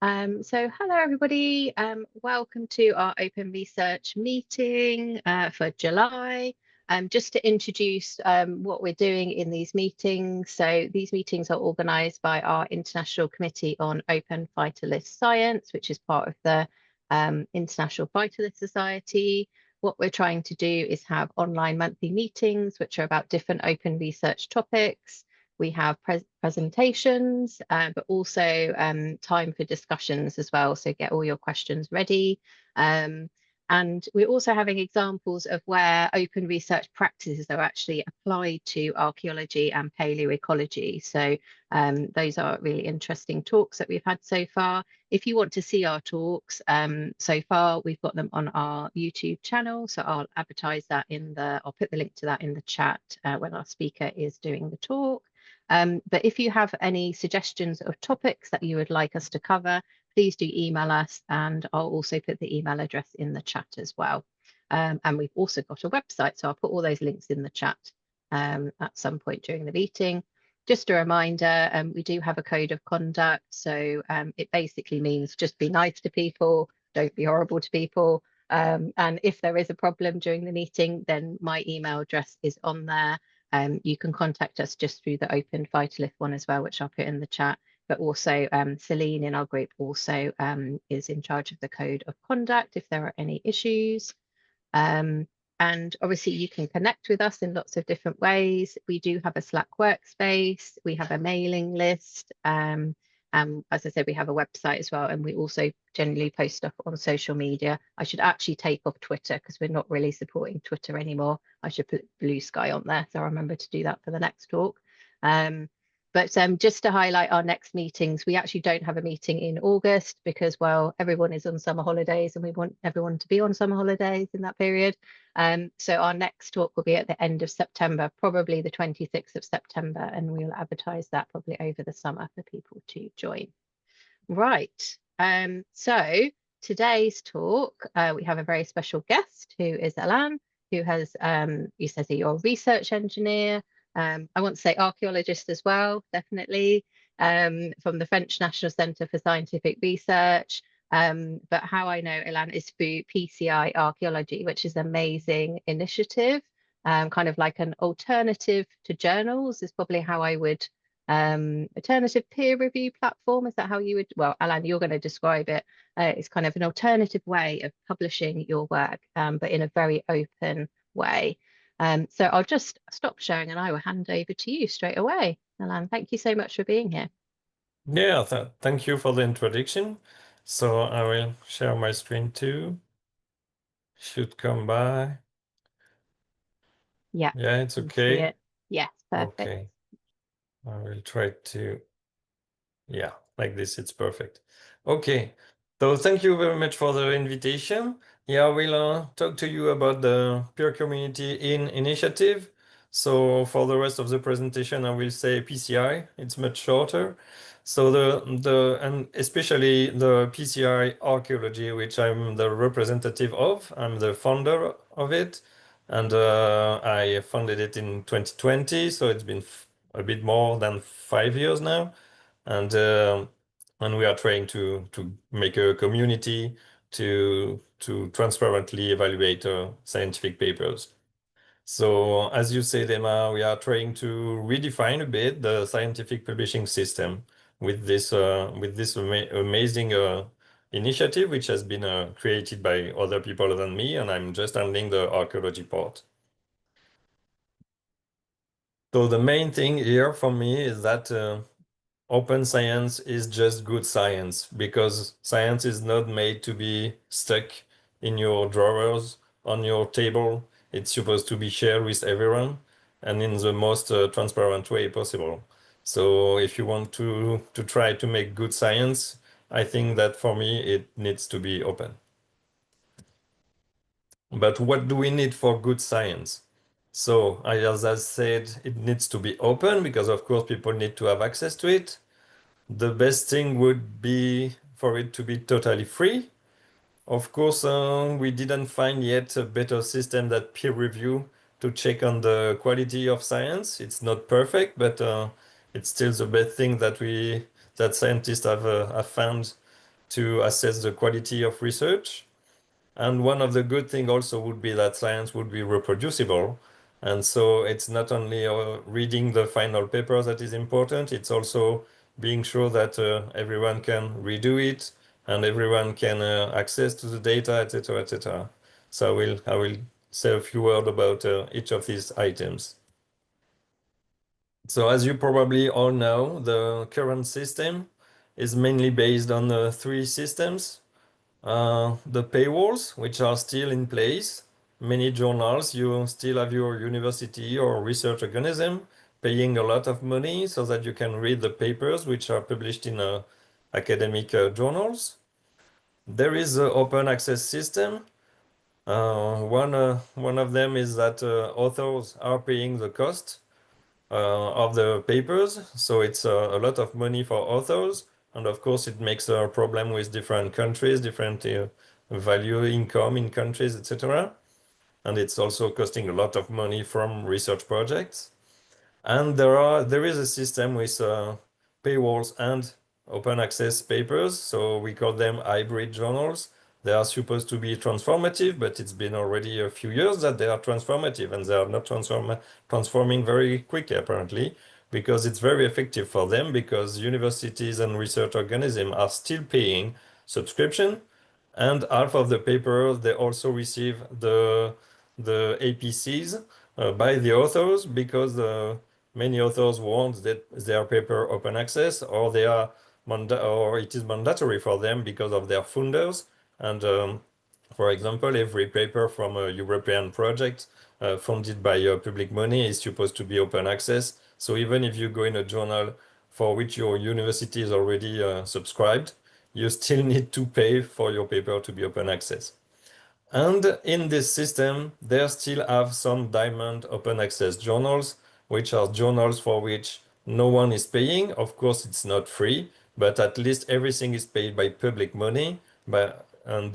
So hello everybody, welcome to our open research meeting for July. Just to introduce what we're doing in these meetings. So these meetings are organised by our International Committee on Open Phytolith Science, which is part of the International Phytolith Society. What we're trying to do is have online monthly meetings, which are about different open research topics. We have presentations, but also time for discussions as well. So get all your questions ready. And we're also having examples of where open research practices are actually applied to archaeology and paleoecology. So those are really interesting talks that we've had so far. If you want to see our talks so far, we've got them on our YouTube channel. So I'll advertise that I'll put the link to that in the chat when our speaker is doing the talk. But if you have any suggestions of topics that you would like us to cover, please do email us, and I'll also put the email address in the chat as well. And we've also got a website, so I'll put all those links in the chat at some point during the meeting. Just a reminder, we do have a code of conduct, so it basically means just be nice to people, don't be horrible to people. And if there is a problem during the meeting, then my email address is on there. You can contact us just through the Open Phytolith one as well, which I'll put in the chat. But also Celine in our group also is in charge of the code of conduct if there are any issues. And obviously you can connect with us in lots of different ways. We do have a Slack workspace, we have a mailing list. As I said, we have a website as well, and we also generally post stuff on social media. I should actually take off Twitter because we're not really supporting Twitter anymore. I should put Blue Sky on there, so I'll remember to do that for the next talk. But just to highlight our next meetings, we actually don't have a meeting in August because, well, everyone is on summer holidays and we want everyone to be on summer holidays in that period. So our next talk will be at the end of September, probably the 26th of September, and we'll advertise that probably over the summer for people to join. Right, so today's talk, we have a very special guest who is Alain, who has, he says that you're a research engineer. I want to say archaeologist as well, definitely, from the French National Centre for Scientific Research. But how I know Alain is through PCI Archaeology, which is an amazing initiative, kind of like an alternative to journals is probably how I would, alternative peer review platform. Is that how you would, well, Alain, you're going to describe it. It's kind of an alternative way of publishing your work, but in a very open way. So I'll just stop sharing and I will hand over to you straight away. Alain, thank you so much for being here. Yeah, thank you for the introduction. So I will share my screen too. Should come by. Yeah, Yeah, it's I can see okay. it. Yes, perfect. Okay. I will try to, yeah, like this, it's perfect. Okay. So thank you very much for the invitation. Yeah, I will talk to you about the peer community in initiative. So for the rest of the presentation, I will say PCI. It's much shorter. So and especially the PCI Archaeology, which I'm the representative of. I'm the founder of it, and I founded it in 2020. So it's been a bit more than 5 years now, and we are trying to make a community to transparently evaluate scientific papers. So as you say, Emma, we are trying to redefine a bit the scientific publishing system with this amazing initiative, which has been created by other people than me, and I'm just handling the archaeology part. So the main thing here for me is that open science is just good science, because science is not made to be stuck in your drawers on your table. It's supposed to be shared with everyone and in the most transparent way possible. So if you want to try to make good science, I think that for me it needs to be open. But what do we need for good science? So as I said, it needs to be open because of course people need to have access to it. The best thing would be for it to be totally free. Of course, we didn't find yet a better system than peer review to check on the quality of science. It's not perfect, but it's still the best thing that scientists have found to assess the quality of research. And one of the good things also would be that science would be reproducible. And so it's not only reading the final paper that is important, it's also being sure that everyone can redo it and everyone can access to the data, etc., etc. So I will say a few words about each of these items. So as you probably all know, the current system is mainly based on three systems. The paywalls, which are still in place. Many journals, you still have your university or research organism paying a lot of money so that you can read the papers which are published in academic journals. There is an open access system. One of them is that authors are paying the cost of the papers, so it's a lot of money for authors, and of course it makes a problem with different countries, different value income in countries, etc. And it's also costing a lot of money from research projects. And there is a system with paywalls and open access papers, so we call them hybrid journals. They are supposed to be transformative, but it's been already a few years that they are transformative, and they are not transforming very quickly, apparently, because it's very effective for them, because universities and research organisms are still paying subscription, and half of the papers they also receive the APCs by the authors, because many authors want that their paper open access, or they are or it is mandatory for them because of their funders. And for example, every paper from a European project funded by public money is supposed to be open access. So even if you go in a journal for which your university is already subscribed, you still need to pay for your paper to be open access. And in this system, they still have some diamond open access journals, which are journals for which no one is paying. Of course, it's not free, but at least everything is paid by public money. And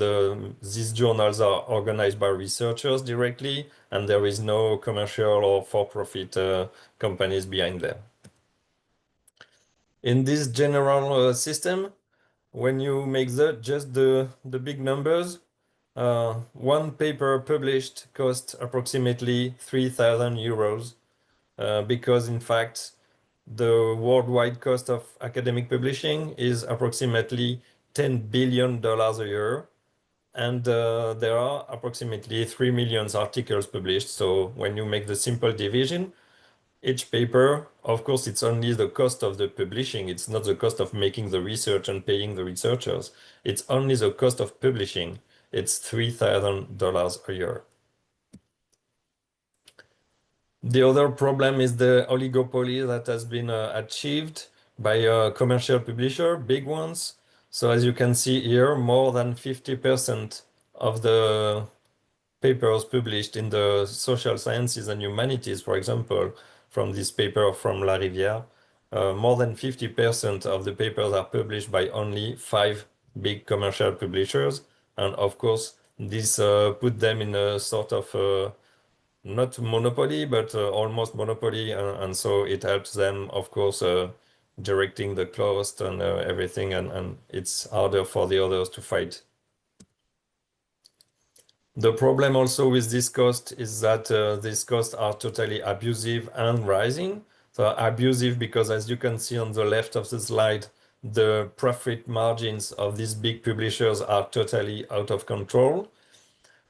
these journals are organized by researchers directly, and there is no commercial or for-profit companies behind them. In this general system, when you make just the big numbers, one paper published costs approximately 3,000 euros, because in fact, the worldwide cost of academic publishing is approximately $10 billion a year. And there are approximately 3 million articles published. So when you make the simple division, each paper, of course, it's only the cost of the publishing. It's not the cost of making the research and paying the researchers. It's only the cost of publishing. It's $3,000 a year. The other problem is the oligopoly that has been achieved by a commercial publisher, big ones. So as you can see here, more than 50% of the papers published in the social sciences and humanities, for example, from this paper from La Rivière, more than 50% of the papers are published by only 5 big commercial publishers. And of course, this put them in a sort of not monopoly, but almost monopoly. And so it helps them, of course, directing the cost and everything. And it's harder for the others to fight. The problem also with this cost is that these costs are totally abusive and rising. So abusive because, as you can see on the left of the slide, the profit margins of these big publishers are totally out of control.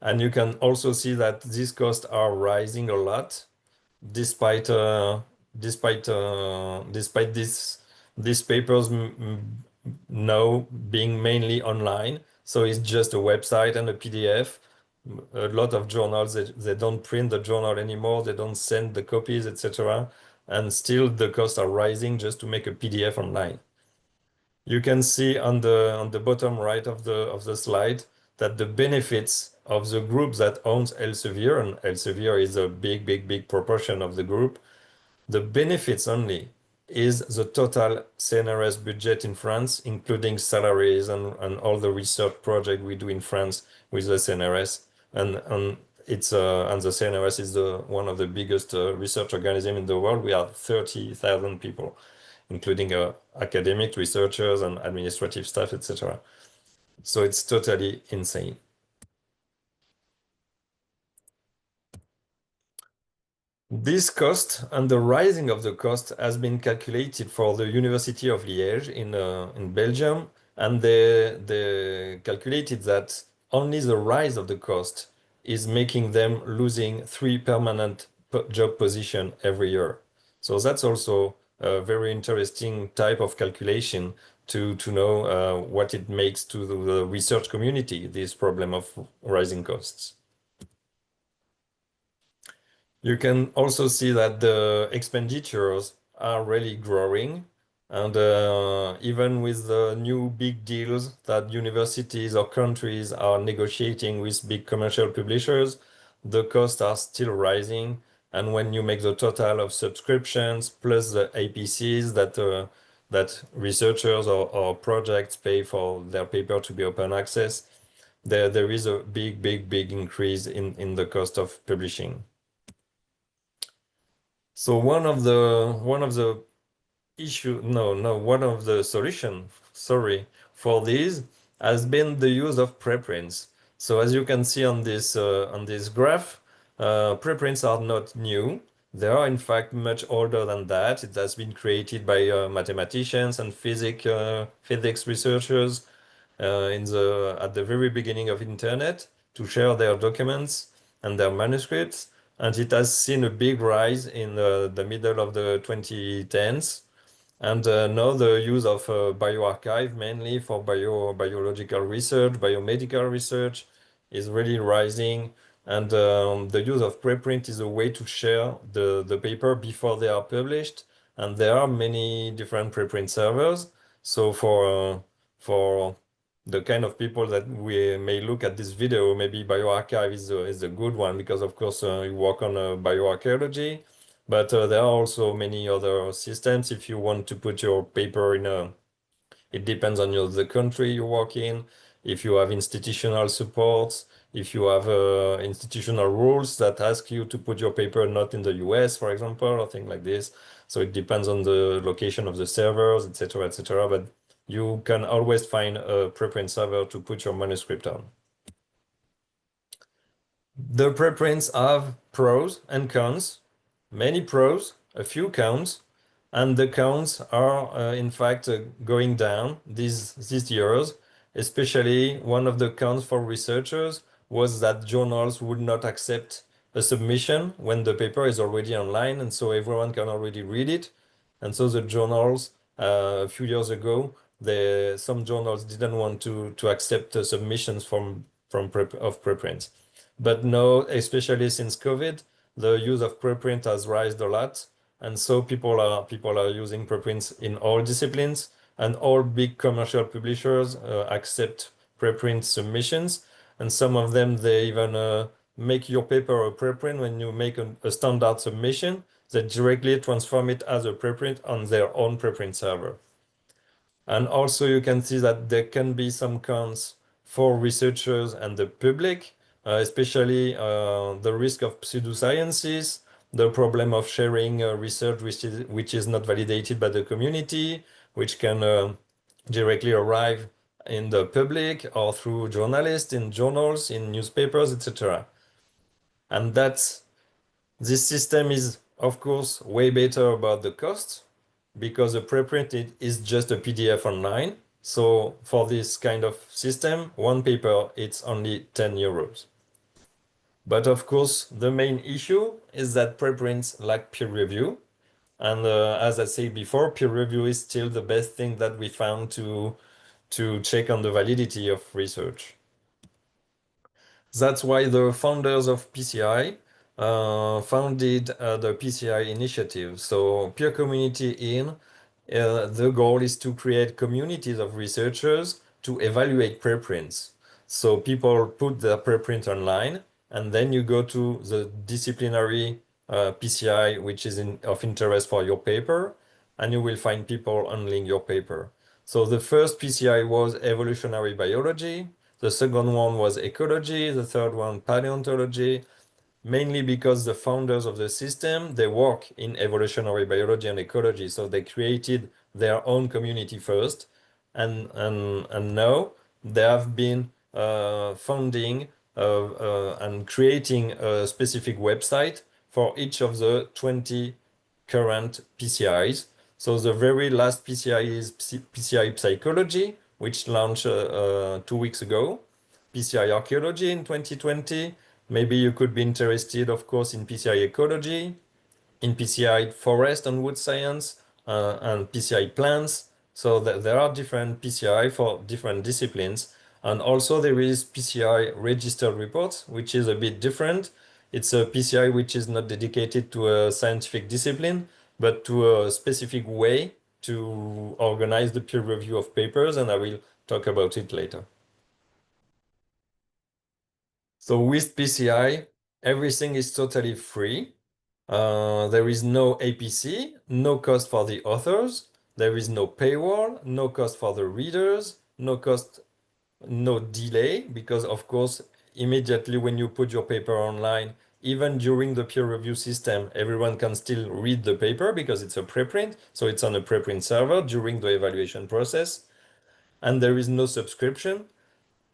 And you can also see that these costs are rising a lot, despite despite these papers now being mainly online. So it's just a website and a PDF. A lot of journals, they don't print the journal anymore, they don't send the copies, etc. And still the costs are rising just to make a PDF online. You can see on the bottom right of the slide that the benefits of the group that owns Elsevier, and Elsevier is a big proportion of the group, the benefits only is the total CNRS budget in France, including salaries and all the research project we do in France with the CNRS. And it's and the CNRS is one of the biggest research organism in the world. We have 30,000 people, including academic researchers and administrative staff, etc. So it's totally insane. This cost and the rising of the cost has been calculated for the University of Liège in Belgium, and they calculated that only the rise of the cost is making them losing 3 permanent job position every year. So that's also a very interesting type of calculation to know what it makes to the research community, this problem of rising costs. You can also see that the expenditures are really growing. And even with the new big deals that universities or countries are negotiating with big commercial publishers, the costs are still rising. And when you make the total of subscriptions plus the APCs that researchers or projects pay for their paper to be open access, there is a big increase in the cost of publishing. So one of the one of the solution, sorry, for these has been the use of preprints. So as you can see on this graph, preprints are not new. They are in fact much older than that. It has been created by mathematicians and physics researchers at the very beginning of internet to share their documents and their manuscripts, and it has seen a big rise in the middle of the 2010s. And now the use of bioarchive, mainly for biological research, biomedical research, is really rising. And the use of preprint is a way to share the paper before they are published. And there are many different preprint servers. So for the kind of people that we may look at this video, maybe bioarchive is a good one because, of course, you work on bioarchaeology. But there are also many other systems. If you want to put your paper in it depends on the country you work in. If you have institutional supports, if you have institutional rules that ask you to put your paper not in the US, for example, or things like this. So it depends on the location of the servers, etc., etc. But you can always find a preprint server to put your manuscript on. The preprints have pros and cons, many pros, a few cons, and the cons are in fact going down these years. Especially one of the cons for researchers was that journals would not accept a submission when the paper is already online, and so everyone can already read it. And so the journals a few years ago, some journals didn't want to accept submissions of preprints. But now, especially since COVID, the use of preprint has risen a lot, and so people are using preprints in all disciplines, and all big commercial publishers accept preprint submissions, and some of them they even make your paper a preprint when you make a standard submission. They directly transform it as a preprint on their own preprint server. And also you can see that there can be some cons for researchers and the public, especially the risk of pseudosciences, the problem of sharing research which is not validated by the community, which can directly arrive in the public or through journalists in journals, in newspapers, etc. And this system is, of course, way better about the cost because the preprint is just a PDF online. So for this kind of system, one paper, it's only 10 euros. But of course, the main issue is that preprints lack peer review. And as I said before, peer review is still the best thing that we found to check on the validity of research. That's why the founders of PCI founded the PCI initiative. So peer community the goal is to create communities of researchers to evaluate preprints. So people put their preprint online, and then you go to the disciplinary PCI, which is of interest for your paper, and you will find people handling your paper. So the first PCI was evolutionary biology. The second one was ecology. The third one, paleontology, mainly because the founders of the system, they work in evolutionary biology and ecology. So they created their own community first. And now they have been funding and creating a specific website for each of the 20 current PCIs. So the very last PCI is PCI Psychology, which launched 2 weeks ago. PCI Archaeology in 2020. Maybe you could be interested, of course, in PCI Ecology, in PCI Forest and Wood Science, and PCI Plants. So there are different PCI for different disciplines. And also there is PCI Registered Reports, which is a bit different. It's a PCI which is not dedicated to a scientific discipline, but to a specific way to organize the peer review of papers, and I will talk about it later. So with PCI, everything is totally free. There is no APC, no cost for the authors. There is no paywall, no cost for the readers, no cost, no delay, because of course, immediately when you put your paper online, even during the peer review system, everyone can still read the paper because it's a preprint. So it's on a preprint server during the evaluation process. And there is no subscription.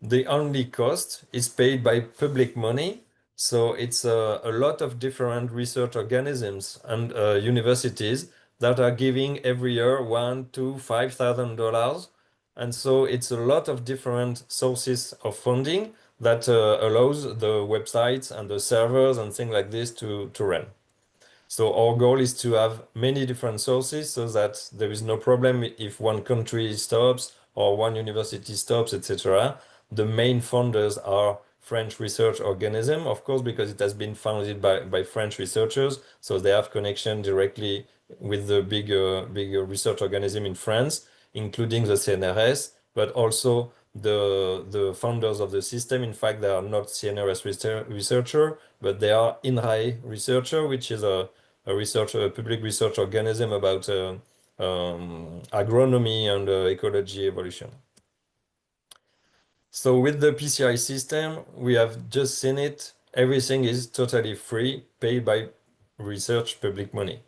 The only cost is paid by public money. So it's a lot of different research organisms and universities that are giving every year $1,000 to $5,000. And so it's a lot of different sources of funding that allows the websites and the servers and things like this to run. So our goal is to have many different sources so that there is no problem if one country stops or one university stops, etc. The main funders are French research organism, of course, because it has been founded by French researchers. So they have connection directly with the bigger research organism in France, including the CNRS, but also the founders of the system. In fact, they are not CNRS researcher, but they are INRAE researcher, which is a public research organism about agronomy and ecology evolution. So with the PCI system, we have just seen it. Everything is totally free, paid by research public money.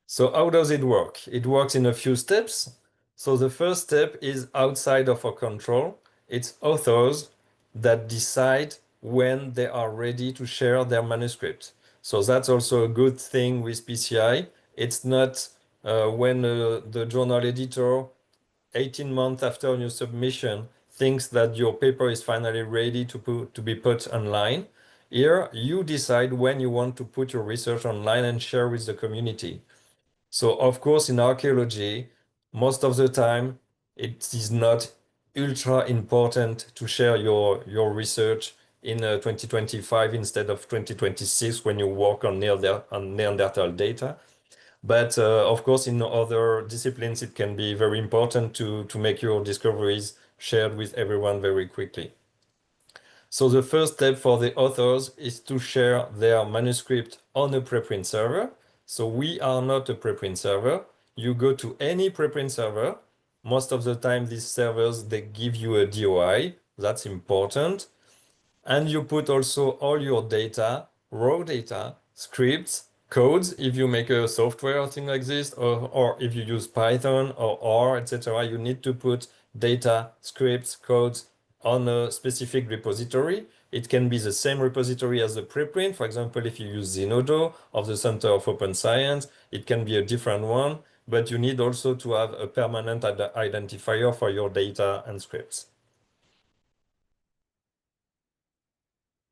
So how does it work? It works in a few steps. So the first step is outside of our control. It's authors that decide when they are ready to share their manuscript. So that's also a good thing with PCI. It's not when the journal editor, 18 months after your submission, thinks that your paper is finally ready to be put online. Here, you decide when you want to put your research online and share with the community. So of course, in archaeology, most of the time, it is not ultra important to share your research in 2025 instead of 2026 when you work on Neanderthal data. But of course, in other disciplines, it can be very important to make your discoveries shared with everyone very quickly. So the first step for the authors is to share their manuscript on a preprint server. So we are not a preprint server. You go to any preprint server. Most of the time, these servers, they give you a DOI. That's important. And you put also all your data, raw data, scripts, codes, if you make a software or thing like this, or if you use Python or R, etc., you need to put data, scripts, codes on a specific repository. It can be the same repository as the preprint. For example, if you use Zenodo of the Center of Open Science, it can be a different one, but you need also to have a permanent identifier for your data and scripts.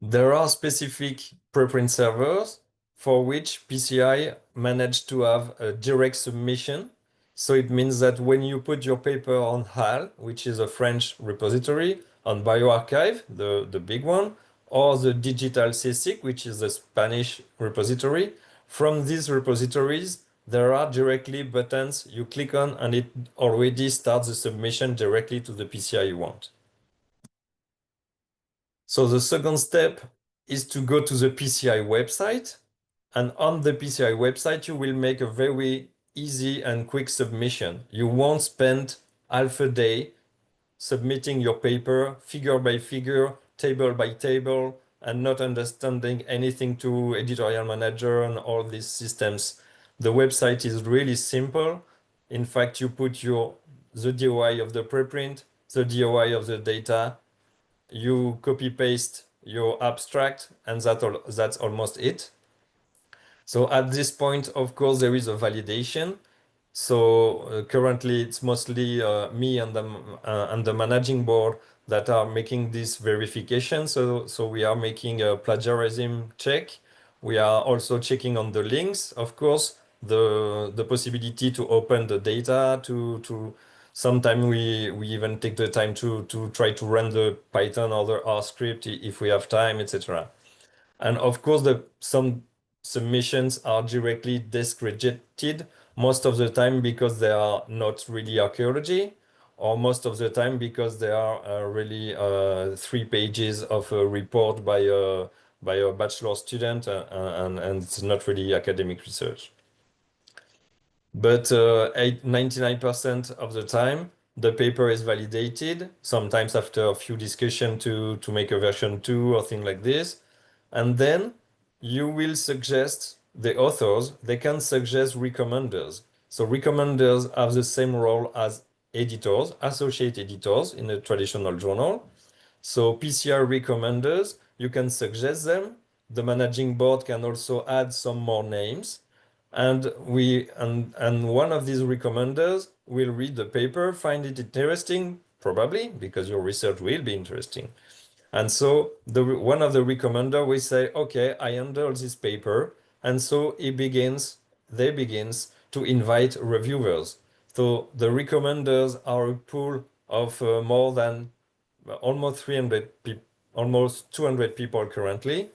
There are specific preprint servers for which PCI managed to have a direct submission. So it means that when you put your paper on HAL, which is a French repository, on bioRxiv, the big one, or the Digital CSIC, which is the Spanish repository, from these repositories, there are directly buttons you click on and it already starts the submission directly to the PCI you want. So the second step is to go to the PCI website. And on the PCI website, you will make a very easy and quick submission. You won't spend half a day submitting your paper figure by figure, table by table, and not understanding anything to editorial manager and all these systems. The website is really simple. In fact, you put the DOI of the preprint, the DOI of the data, you copy paste your abstract, and that's almost it. So at this point, of course, there is a validation. So currently, it's mostly me and the managing board that are making this verification. So we are making a plagiarism check. We are also checking on the links, of course, the possibility to open the data. To sometimes we even take the time to try to run the Python or the R script if we have time, etc. And of course, some submissions are directly discredited most of the time because they are not really archaeology, or most of the time because they are really 3 pages of a report by a bachelor student, and it's not really academic research. But 99% of the time, the paper is validated, sometimes after a few discussions to make a version 2 or thing like this. And then you will suggest the authors, they can suggest recommenders. So recommenders have the same role as editors, associate editors in a traditional journal. So PCR recommenders, you can suggest them. The managing board can also add some more names. And one of these recommenders will read the paper, find it interesting, probably because your research will be interesting. And so one of the recommender will say, okay, I handle this paper. And so they begins to invite reviewers. So the recommenders are a pool of more than almost 300 people, almost 200 people currently.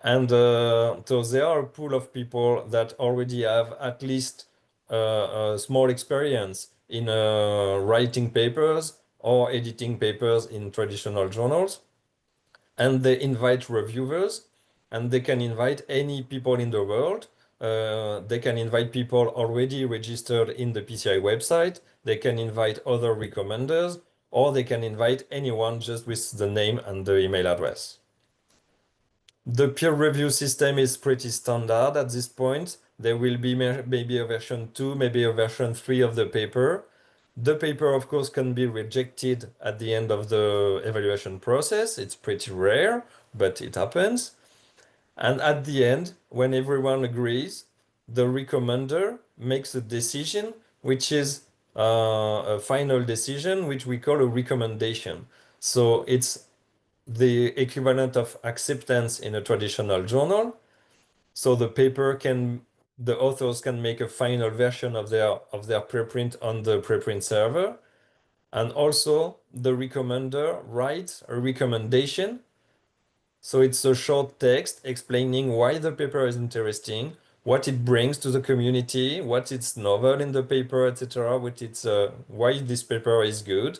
And so there are a pool of people that already have at least a small experience in writing papers or editing papers in traditional journals. And they invite reviewers, and they can invite any people in the world. They can invite people already registered in the PCI website. They can invite other recommenders, or they can invite anyone just with the name and the email address. The peer review system is pretty standard at this point. There will be maybe a version 2, maybe a version 3 of the paper. The paper, of course, can be rejected at the end of the evaluation process. It's pretty rare, but it happens. And at the end, when everyone agrees, the recommender makes a decision, which is a final decision, which we call a recommendation. So it's the equivalent of acceptance in a traditional journal. So the authors can make a final version of their preprint on the preprint server. And also the recommender writes a recommendation. So it's a short text explaining why the paper is interesting, what it brings to the community, what it's novel in the paper, etc., why this paper is good.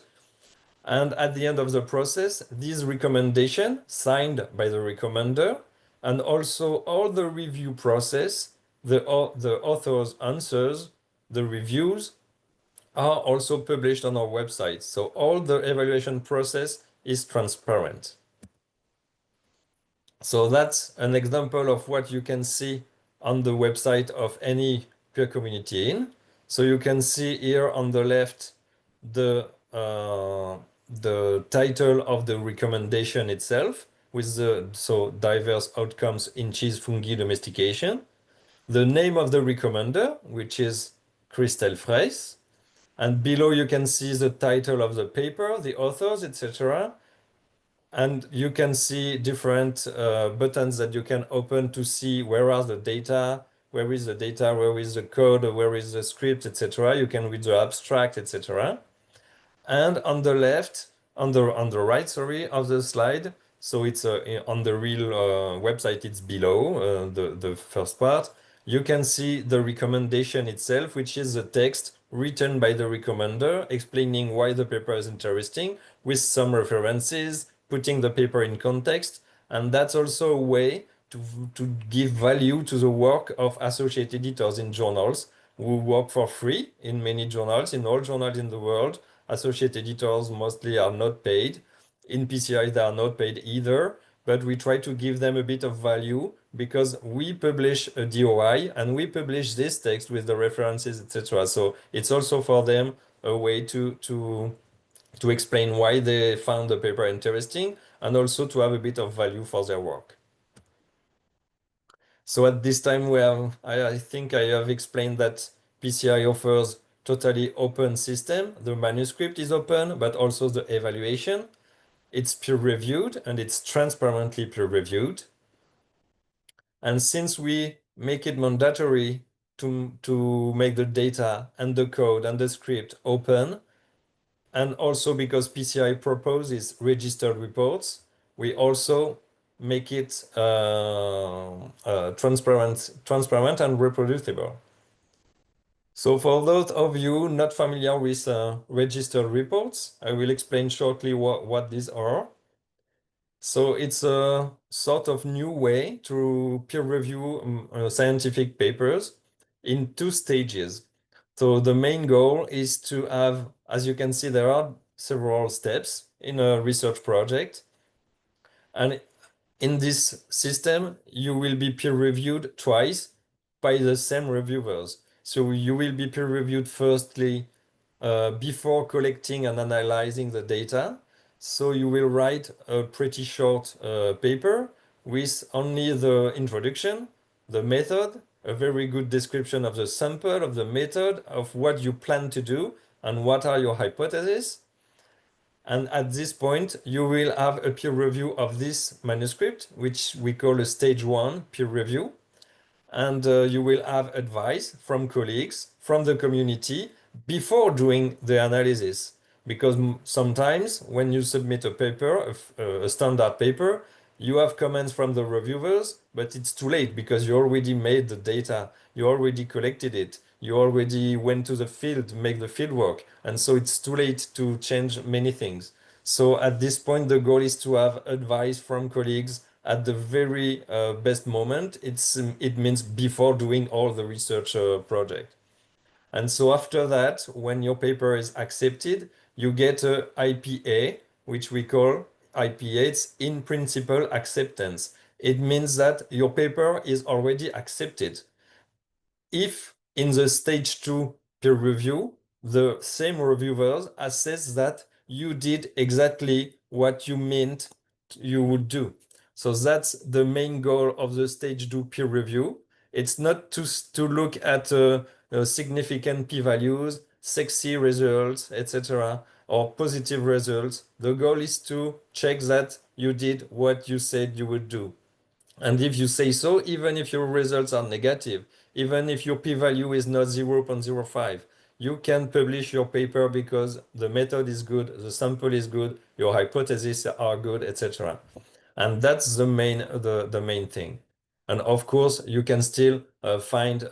And at the end of the process, this recommendation signed by the recommender, and also all the review process, the author's answers, the reviews are also published on our website. So all the evaluation process is transparent. So that's an example of what you can see on the website of any peer community in. So you can see here on the left the title of the recommendation itself with so diverse outcomes in cheese fungi domestication, the name of the recommender, which is Christelle Freys, and below you can see the title of the paper, the authors, etc. And you can see different buttons that you can open to see where are the data, where is the data, where is the code, where is the script, etc. You can read the abstract, etc. And on the left, on the right, sorry, of the slide, so it's on the real website, it's below the first part. You can see the recommendation itself, which is the text written by the recommender explaining why the paper is interesting with some references, putting the paper in context. And that's also a way to give value to the work of associate editors in journals who work for free in many journals, in all journals in the world. Associate editors mostly are not paid. In PCI, they are not paid either, but we try to give them a bit of value because we publish a DOI and we publish this text with the references, etc. So it's also for them a way to to explain why they found the paper interesting, and also to have a bit of value for their work. So at this time, I think I have explained that PCI offers totally open system. The manuscript is open, but also the evaluation. It's peer-reviewed and it's transparently peer-reviewed. And since we make it mandatory to make the data and the code and the script open, and also because PCI proposes registered reports, we also make it transparent and reproducible. So for those of you not familiar with registered reports, I will explain shortly what these are. So it's a sort of new way to peer review scientific papers in two stages. So the main goal is to have, as you can see, there are several steps in a research project. And in this system, you will be peer reviewed twice by the same reviewers. So you will be peer reviewed firstly before collecting and analyzing the data. So you will write a pretty short paper with only the introduction, the method, a very good description of the sample, of the method, of what you plan to do, and what are your hypotheses. And at this point, you will have a peer review of this manuscript, which we call a stage 1 peer review. And you will have advice from colleagues, from the community, before doing the analysis. Because sometimes when you submit a paper, a standard paper, you have comments from the reviewers, but it's too late because you already made the data, you already collected it, you already went to the field, make the field work, and so it's too late to change many things. So at this point, the goal is to have advice from colleagues at the very best moment. It means before doing all the research project. And so after that, when your paper is accepted, you get a IPA, which we call IPA, it's in principle acceptance. It means that your paper is already accepted. If in the stage 2 peer review, the same reviewers assess that you did exactly what you meant you would do. So that's the main goal of the stage 2 peer review. It's not to look at significant p-values, sexy results, etc., or positive results. The goal is to check that you did what you said you would do. And if you say so, even if your results are negative, even if your p-value is not 0.05, you can publish your paper because the method is good, the sample is good, your hypotheses are good, etc. And that's the main thing. And of course, you can still find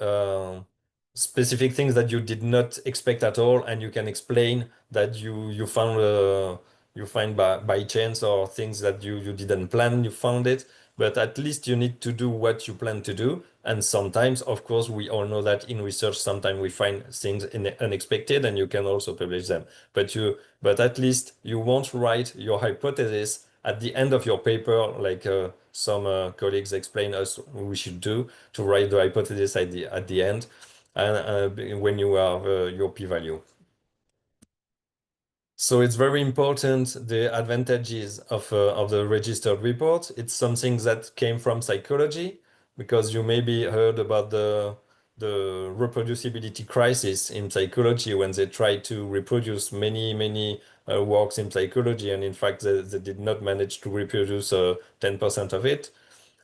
specific things that you did not expect at all, and you can explain that you found you find by chance, or things that you didn't plan, you found it. But at least you need to do what you plan to do. And sometimes, of course, we all know that in research, sometimes we find things unexpected, and you can also publish them. But at least you won't write your hypothesis at the end of your paper, like some colleagues explain us we should do, to write the hypothesis at the end, and when you have your p-value. So it's very important, the advantages of the registered report. It's something that came from psychology, because you maybe heard about the reproducibility crisis in psychology, when they tried to reproduce many works in psychology, and in fact they did not manage to reproduce 10% of it.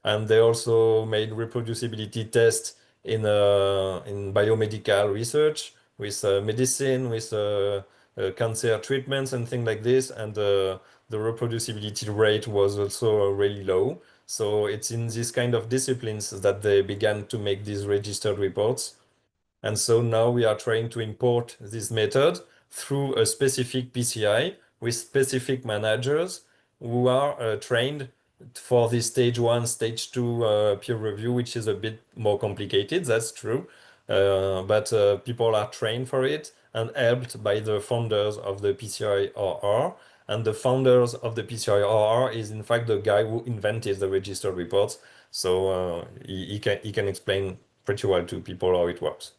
And they also made reproducibility tests in biomedical research, with medicine, with cancer treatments and things like this, and the reproducibility rate was also really low. So it's in this kind of disciplines that they began to make these registered reports. And so now we are trying to import this method through a specific PCI with specific managers who are trained for this stage 1, stage 2 peer review, which is a bit more complicated, that's true. But people are trained for it and helped by the founders of the PCI-RR. And the founders of the PCI-RR is in fact the guy who invented the registered reports. So he can explain pretty well to people how it works.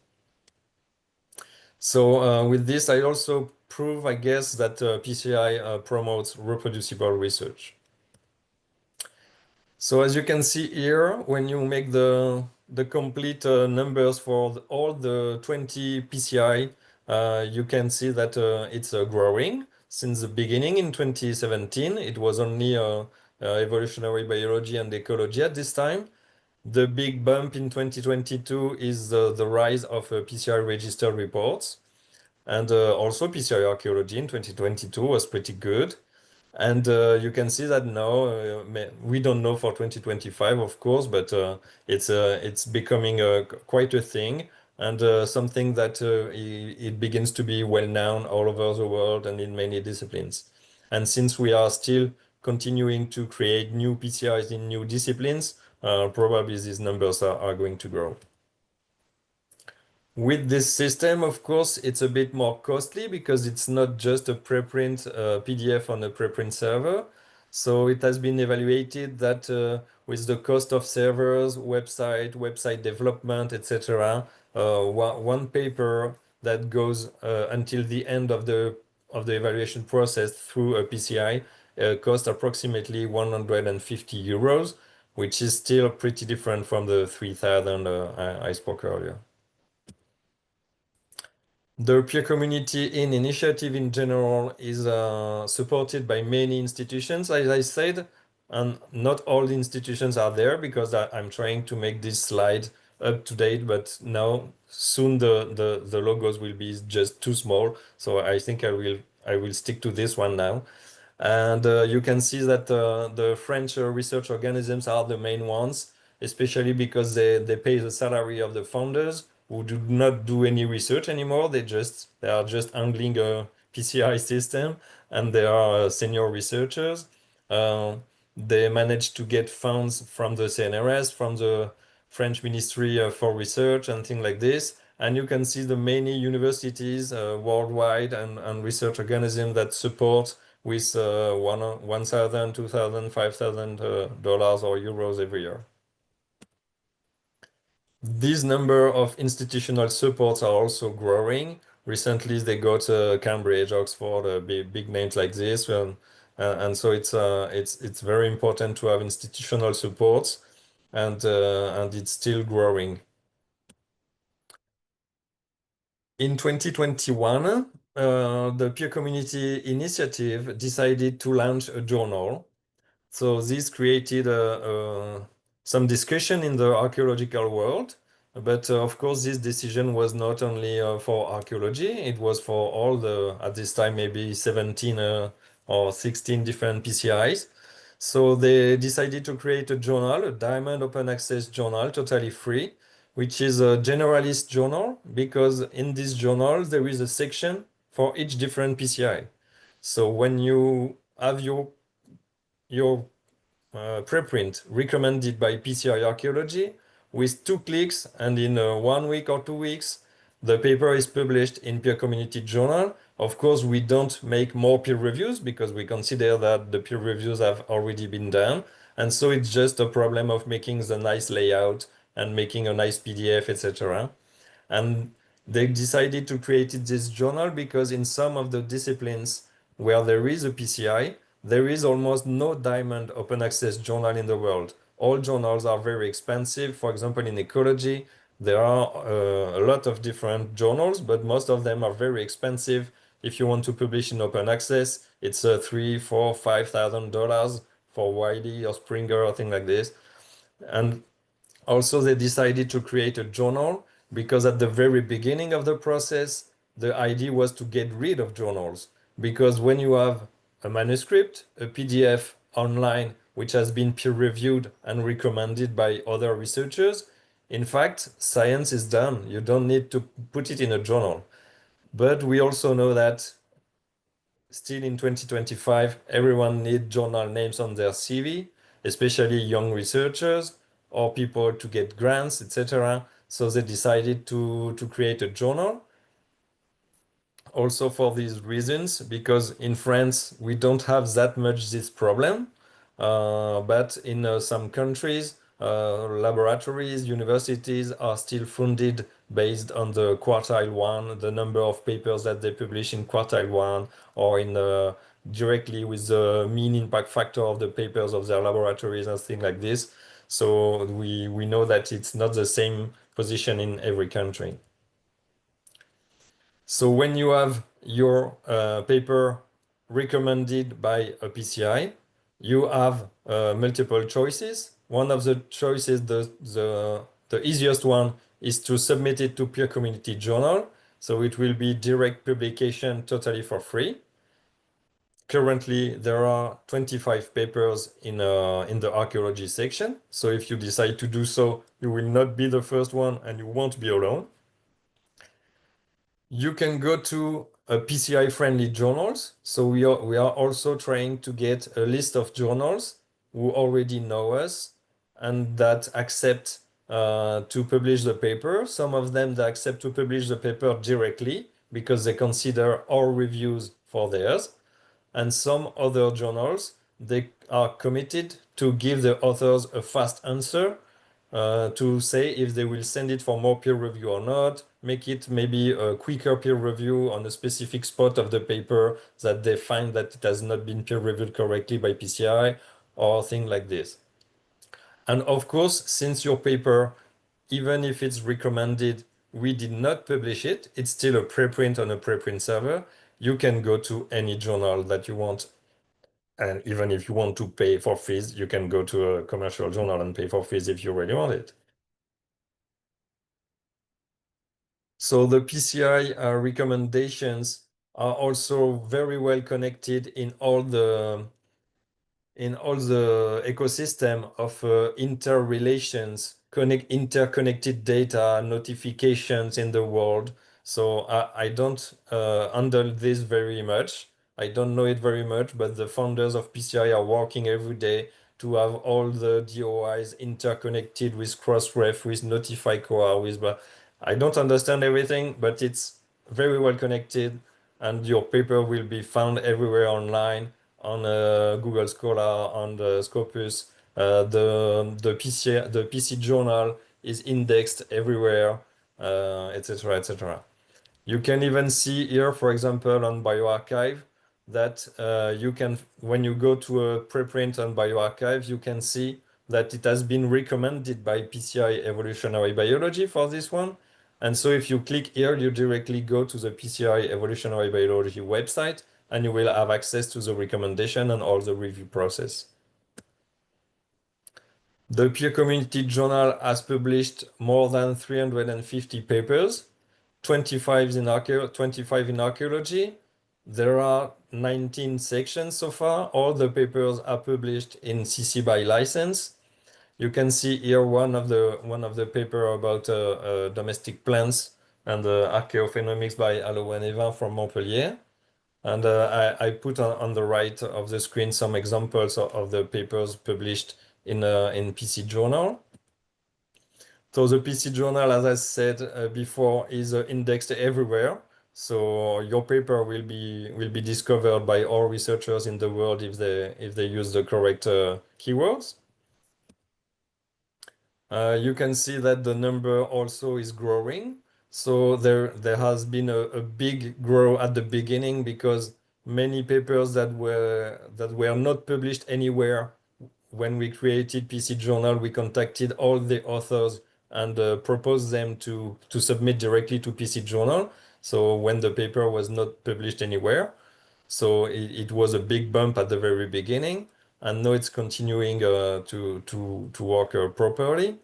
So with this, I also prove, I guess, that PCI promotes reproducible research. So as you can see here, when you make the complete numbers for all the 20 PCI, you can see that it's growing since the beginning in 2017. It was only evolutionary biology and ecology at this time. The big bump in 2022 is the rise of PCI registered reports. And also PCI Archaeology in 2022 was pretty good. And you can see that now, we don't know for 2025, of course, but it's becoming quite a thing, and something that it begins to be well known all over the world and in many disciplines. And since we are still continuing to create new PCIs in new disciplines, probably these numbers are going to grow. With this system, of course, it's a bit more costly because it's not just a preprint PDF on a preprint server. So it has been evaluated that with the cost of servers, website development, etc., one paper that goes until the end of the evaluation process through a PCI costs approximately 150 euros, which is still pretty different from the 3,000 I spoke earlier. The peer community in initiative in general is supported by many institutions, as I said, and not all the institutions are there because I'm trying to make this slide up to date, but now soon the logos will be just too small. So I think I will stick to this one now. And you can see that the French research organisms are the main ones, especially because they pay the salary of the founders who do not do any research anymore. They are just handling a PCI system, and they are senior researchers. Uh, they manage to get funds from the CNRS, from the French Ministry for Research and things like this. And you can see the many universities worldwide and research organisms that support with 1,000, 2,000, 5,000 dollars or euros every year. This number of institutional supports are also growing. Recently, they got Cambridge, Oxford, big names like this, and so it's very important to have institutional supports, and it's still growing. In 2021, the peer community initiative decided to launch a journal. So this created some discussion in the archaeological world. But of course, this decision was not only for archaeology, it was for all at this time, maybe 17 or 16 different PCIs. So they decided to create a journal, a Diamond Open Access journal, totally free, which is a generalist journal, because in this journal, there is a section for each different PCI. So when you have your preprint recommended by PCI Archaeology, with 2 clicks, and in 1 week or 2 weeks, the paper is published in peer community journal. Of course, we don't make more peer reviews because we consider that the peer reviews have already been done. And so it's just a problem of making the nice layout and making a nice PDF, etc. And they decided to create this journal because in some of the disciplines where there is a PCI, there is almost no diamond open access journal in the world. All journals are very expensive. For example, in ecology, there are a lot of different journals, but most of them are very expensive. If you want to publish in open access, it's $3, $4, $5,000 for Wiley or Springer or things like this. And also, they decided to create a journal because at the very beginning of the process, the idea was to get rid of journals. Because when you have a manuscript, a PDF online, which has been peer reviewed and recommended by other researchers, in fact, science is done. You don't need to put it in a journal. But we also know that still in 2025, everyone needs journal names on their CV, especially young researchers or people to get grants, etc. So they decided to create a journal. Also for these reasons, because in France, we don't have that much this problem. But in some countries, laboratories, universities are still funded based on the quartile one, the number of papers that they publish in quartile one, or in directly with the mean impact factor of the papers of their laboratories and things like this. So we know that it's not the same position in every country. So when you have your paper recommended by a PCI, you have multiple choices. One of the choices, the easiest one, is to submit it to peer community journal. So it will be direct publication totally for free. Currently, there are 25 papers in the archaeology section. So if you decide to do so, you will not be the first one and you won't be alone. You can go to PCI-friendly journals. So we are also trying to get a list of journals who already know us and that accept to publish the paper. Some of them that accept to publish the paper directly because they consider our reviews for theirs. And some other journals, they are committed to give the authors a fast answer to say if they will send it for more peer review or not, make it maybe a quicker peer review on a specific spot of the paper that they find that it has not been peer reviewed correctly by PCI or things like this. And of course, since your paper, even if it's recommended, we did not publish it, it's still a preprint on a preprint server. You can go to any journal that you want. And even if you want to pay for fees, you can go to a commercial journal and pay for fees if you really want it. So the PCI recommendations are also very well connected in all the ecosystem of interrelations, interconnected data, notifications in the world. So I don't handle this very much. I don't know it very much, but the founders of PCI are working every day to have all the DOIs interconnected with Crossref, with Notify Core, with. But I don't understand everything, but it's very well connected, and your paper will be found everywhere online on Google Scholar, on the Scopus. The PC journal is indexed everywhere, etc., etc. You can even see here, for example, on bioRxiv, that you can, when you go to a preprint on bioRxiv, you can see that it has been recommended by PCI Evolutionary Biology for this one. And so if you click here, you directly go to the PCI Evolutionary Biology website, and you will have access to the recommendation and all the review process. The peer community journal has published more than 350 papers, 25 in archaeology. There are 19 sections so far. All the papers are published in CC BY license. You can see here one of the paper about domestic plants and archaeophenomics by Alain Queffelec from Montpellier. And I put on the right of the screen some examples of the papers published in PC Journal. So the PC Journal, as I said before, is indexed everywhere. So your paper will be discovered by all researchers in the world if they use the correct keywords. You can see that the number also is growing. So there has been a big grow at the beginning because many papers that were not published anywhere. When we created PC Journal, we contacted all the authors and proposed them to submit directly to PC Journal. So when the paper was not published anywhere, so it was a big bump at the very beginning, and now it's continuing to work properly.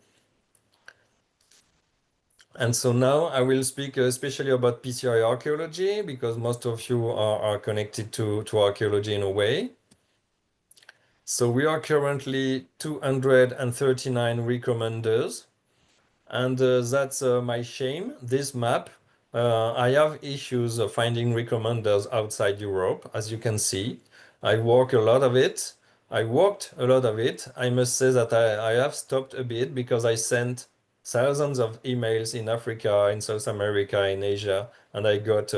And so now I will speak especially about PCI archaeology because most of you are connected to archaeology in a way. So we are currently 239 recommenders, and that's my shame. This map, I have issues of finding recommenders outside Europe, as you can see. I worked a lot of it. I must say that I have stopped a bit because I sent thousands of emails in Africa, in South America, in Asia, and I got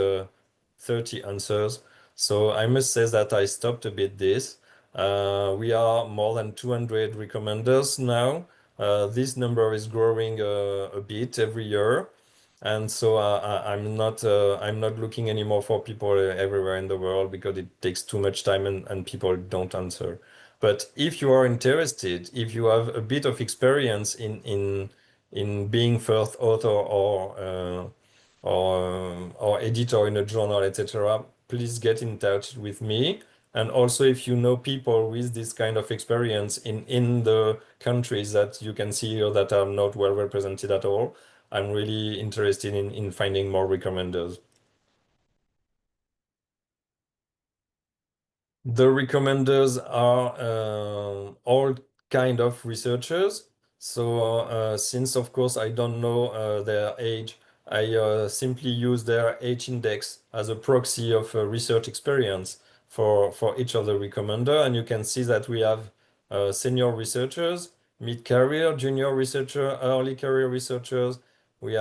30 answers. So I must say that I stopped a bit this. We are more than 200 recommenders now. This number is growing a bit every year. And so I'm not looking anymore for people everywhere in the world because it takes too much time and people don't answer. But if you are interested, if you have a bit of experience in being first author or editor in a journal, etc., please get in touch with me. And also, if you know people with this kind of experience in the countries that you can see here that are not well represented at all, I'm really interested in finding more recommenders. The recommenders are all kind of researchers. So since of course I don't know their age, I simply use their age index as a proxy of research experience for each of the recommender. And you can see that we have senior researchers, mid-career, junior researcher, early career researchers. We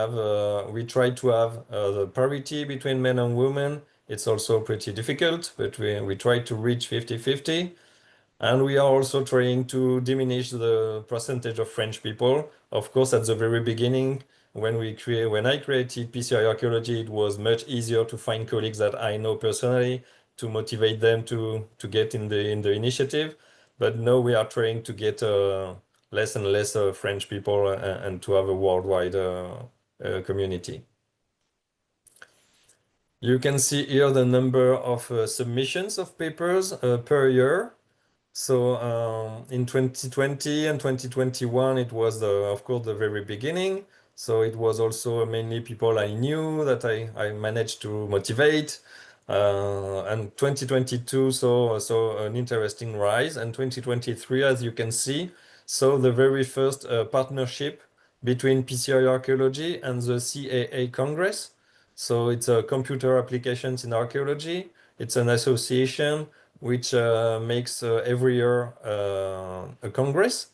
try to have the parity between men and women. It's also pretty difficult, but we try to reach 50-50. And we are also trying to diminish the percentage of French people. Of course, at the very beginning, when I created PCI Archaeology, it was much easier to find colleagues that I know personally to motivate them to get in the initiative. But now we are trying to get less and less French people and to have a worldwide community. You can see here the number of submissions of papers per year. So in 2020 and 2021, it was, of course, the very beginning. So it was also mainly people I knew that I managed to motivate. And 2022 so an interesting rise. And 2023, as you can see, so the very first partnership between PCI Archaeology and the CAA Congress. So it's a computer applications in archaeology. It's an association which makes every year a congress.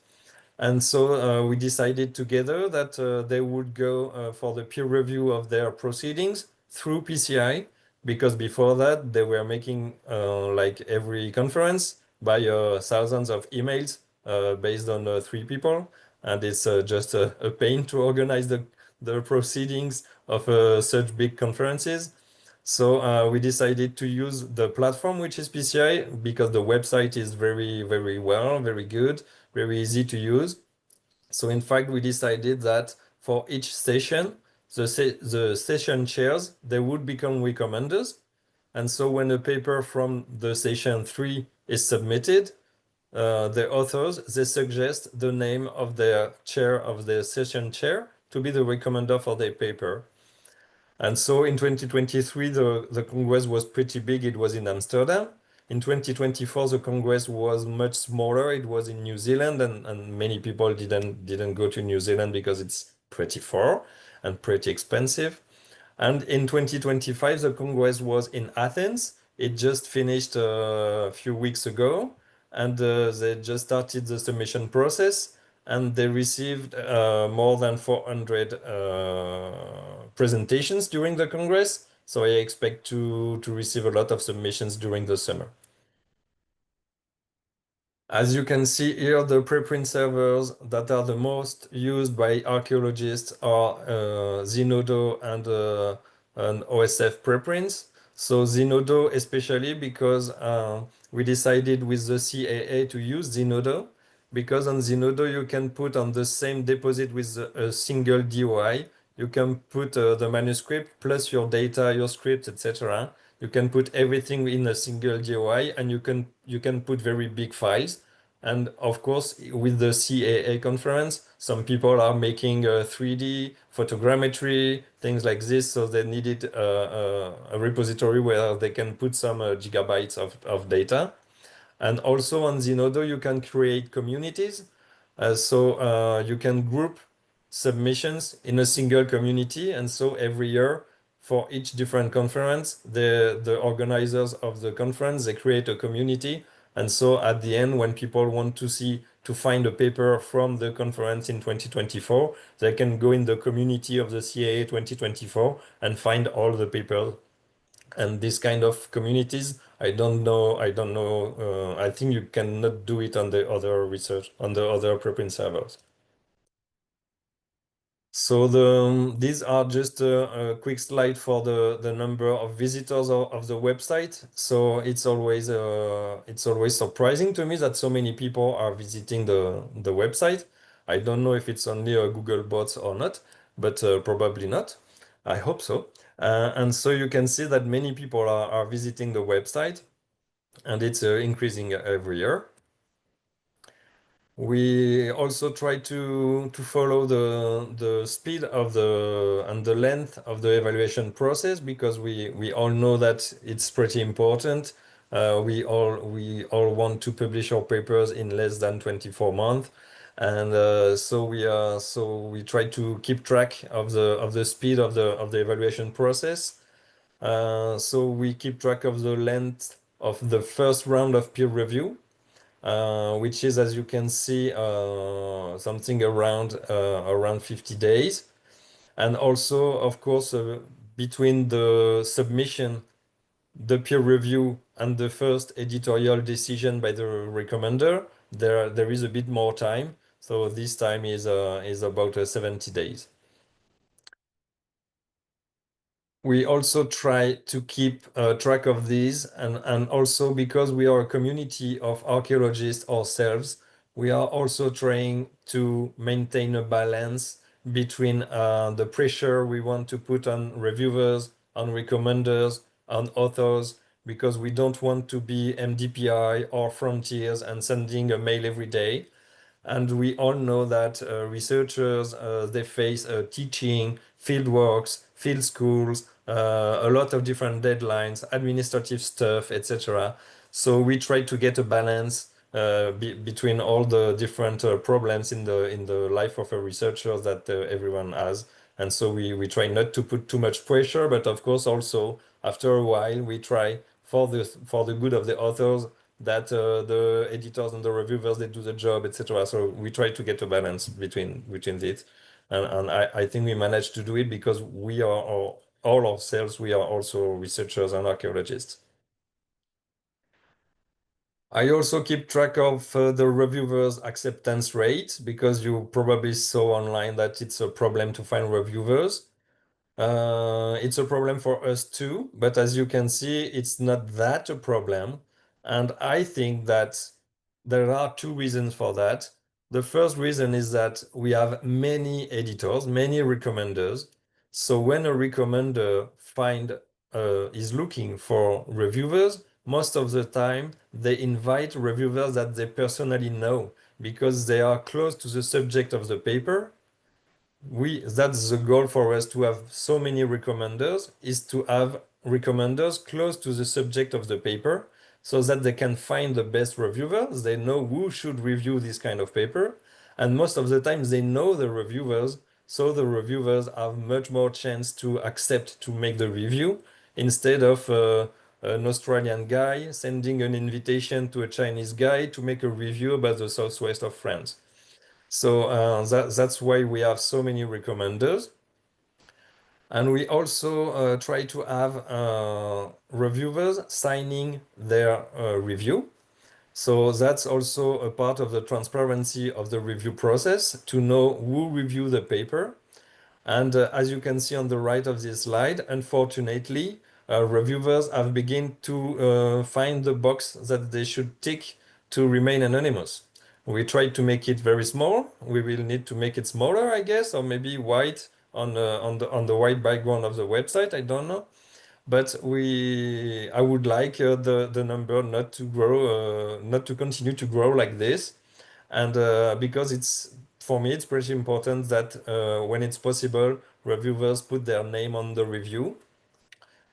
And so we decided together that they would go for the peer review of their proceedings through PCI, because before that they were making like every conference by thousands of emails based on 3 people. And it's just a pain to organize the proceedings of such big conferences. So we decided to use the platform, which is PCI, because the website is very good, very easy to use. So in fact, we decided that for each session, the session chairs, they would become recommenders. And so when a paper from the session 3 is submitted, the authors, they suggest the name of their chair of the session chair to be the recommender for their paper. And so in 2023, the Congress was pretty big. It was in Amsterdam. In 2024, the Congress was much smaller. It was in New Zealand, and many people didn't go to New Zealand because it's pretty far and pretty expensive. And in 2025, the Congress was in Athens. It just finished a few weeks ago, and they just started the submission process, and they received more than 400 presentations during the Congress. So I expect to receive a lot of submissions during the summer. As you can see here, the preprint servers that are the most used by archaeologists are Zenodo and OSF preprints. So Zenodo especially because we decided with the CAA to use Zenodo, because on Zenodo you can put on the same deposit with a single DOI. You can put the manuscript plus your data, your script, etc. You can put everything in a single DOI, and you can put very big files. And of course, with the CAA conference, some people are making 3D photogrammetry, things like this. So they needed a repository where they can put some gigabytes of data. And also on Zenodo, you can create communities. So you can group submissions in a single community. And so every year, for each different conference, the organizers of the conference, they create a community. And so at the end, when people want to find a paper from the conference in 2024, they can go in the community of the CAA 2024 and find all the papers. And this kind of communities, I don't know, I think you cannot do it on the other research, on the other preprint servers. So these are just a quick slide for the number of visitors of the website. So it's always surprising to me that so many people are visiting the website. I don't know if it's only a Google bot or not, but probably not. I hope so. And so you can see that many people are visiting the website, and it's increasing every year. We also try to follow the speed of and the length of the evaluation process, because we all know that it's pretty important. We all want to publish our papers in less than 24 months, and so we try to keep track of the speed of the evaluation process. So we keep track of the length of the first round of peer review, which is, as you can see, something around 50 days. And also, of course, between the submission, the peer review, and the first editorial decision by the recommender, there is a bit more time. So this time is about 70 days. We also try to keep track of these, and also because we are a community of archaeologists ourselves, we are also trying to maintain a balance between the pressure we want to put on reviewers, on recommenders, on authors, because we don't want to be MDPI or Frontiers and sending a mail every day. And we all know that researchers, they face teaching, field works, field schools, a lot of different deadlines, administrative stuff, etc. So we try to get a balance between all the different problems in the life of a researcher that everyone has. And so we try not to put too much pressure, but of course also after a while we try for the good of the authors that the editors and the reviewers, they do the job, etc. So we try to get a balance between this, and I think we managed to do it because we are all ourselves. We are also researchers and archaeologists. I also keep track of the reviewers' acceptance rate, because you probably saw online that it's a problem to find reviewers. It's a problem for us too, but as you can see, it's not that a problem. And I think that there are two reasons for that. The first reason is that we have many editors, many recommenders. So when a recommender is looking for reviewers, most of the time they invite reviewers that they personally know, because they are close to the subject of the paper. That's the goal for us, to have so many recommenders, is to have recommenders close to the subject of the paper, so that they can find the best reviewers. They know who should review this kind of paper, and most of the time they know the reviewers, so the reviewers have much more chance to accept to make the review, instead of an Australian guy sending an invitation to a Chinese guy to make a review about the southwest of France. So that's why we have so many recommenders. And we also try to have reviewers signing their review. So that's also a part of the transparency of the review process, to know who reviewed the paper. And as you can see on the right of this slide, unfortunately, reviewers have begun to find the box that they should tick to remain anonymous. We tried to make it very small. We will need to make it smaller, I guess, or maybe white on the white background of the website. I don't know, but I would like the number not to grow, not to continue to grow like this. And because for me, it's pretty important that when it's possible, reviewers put their name on the review.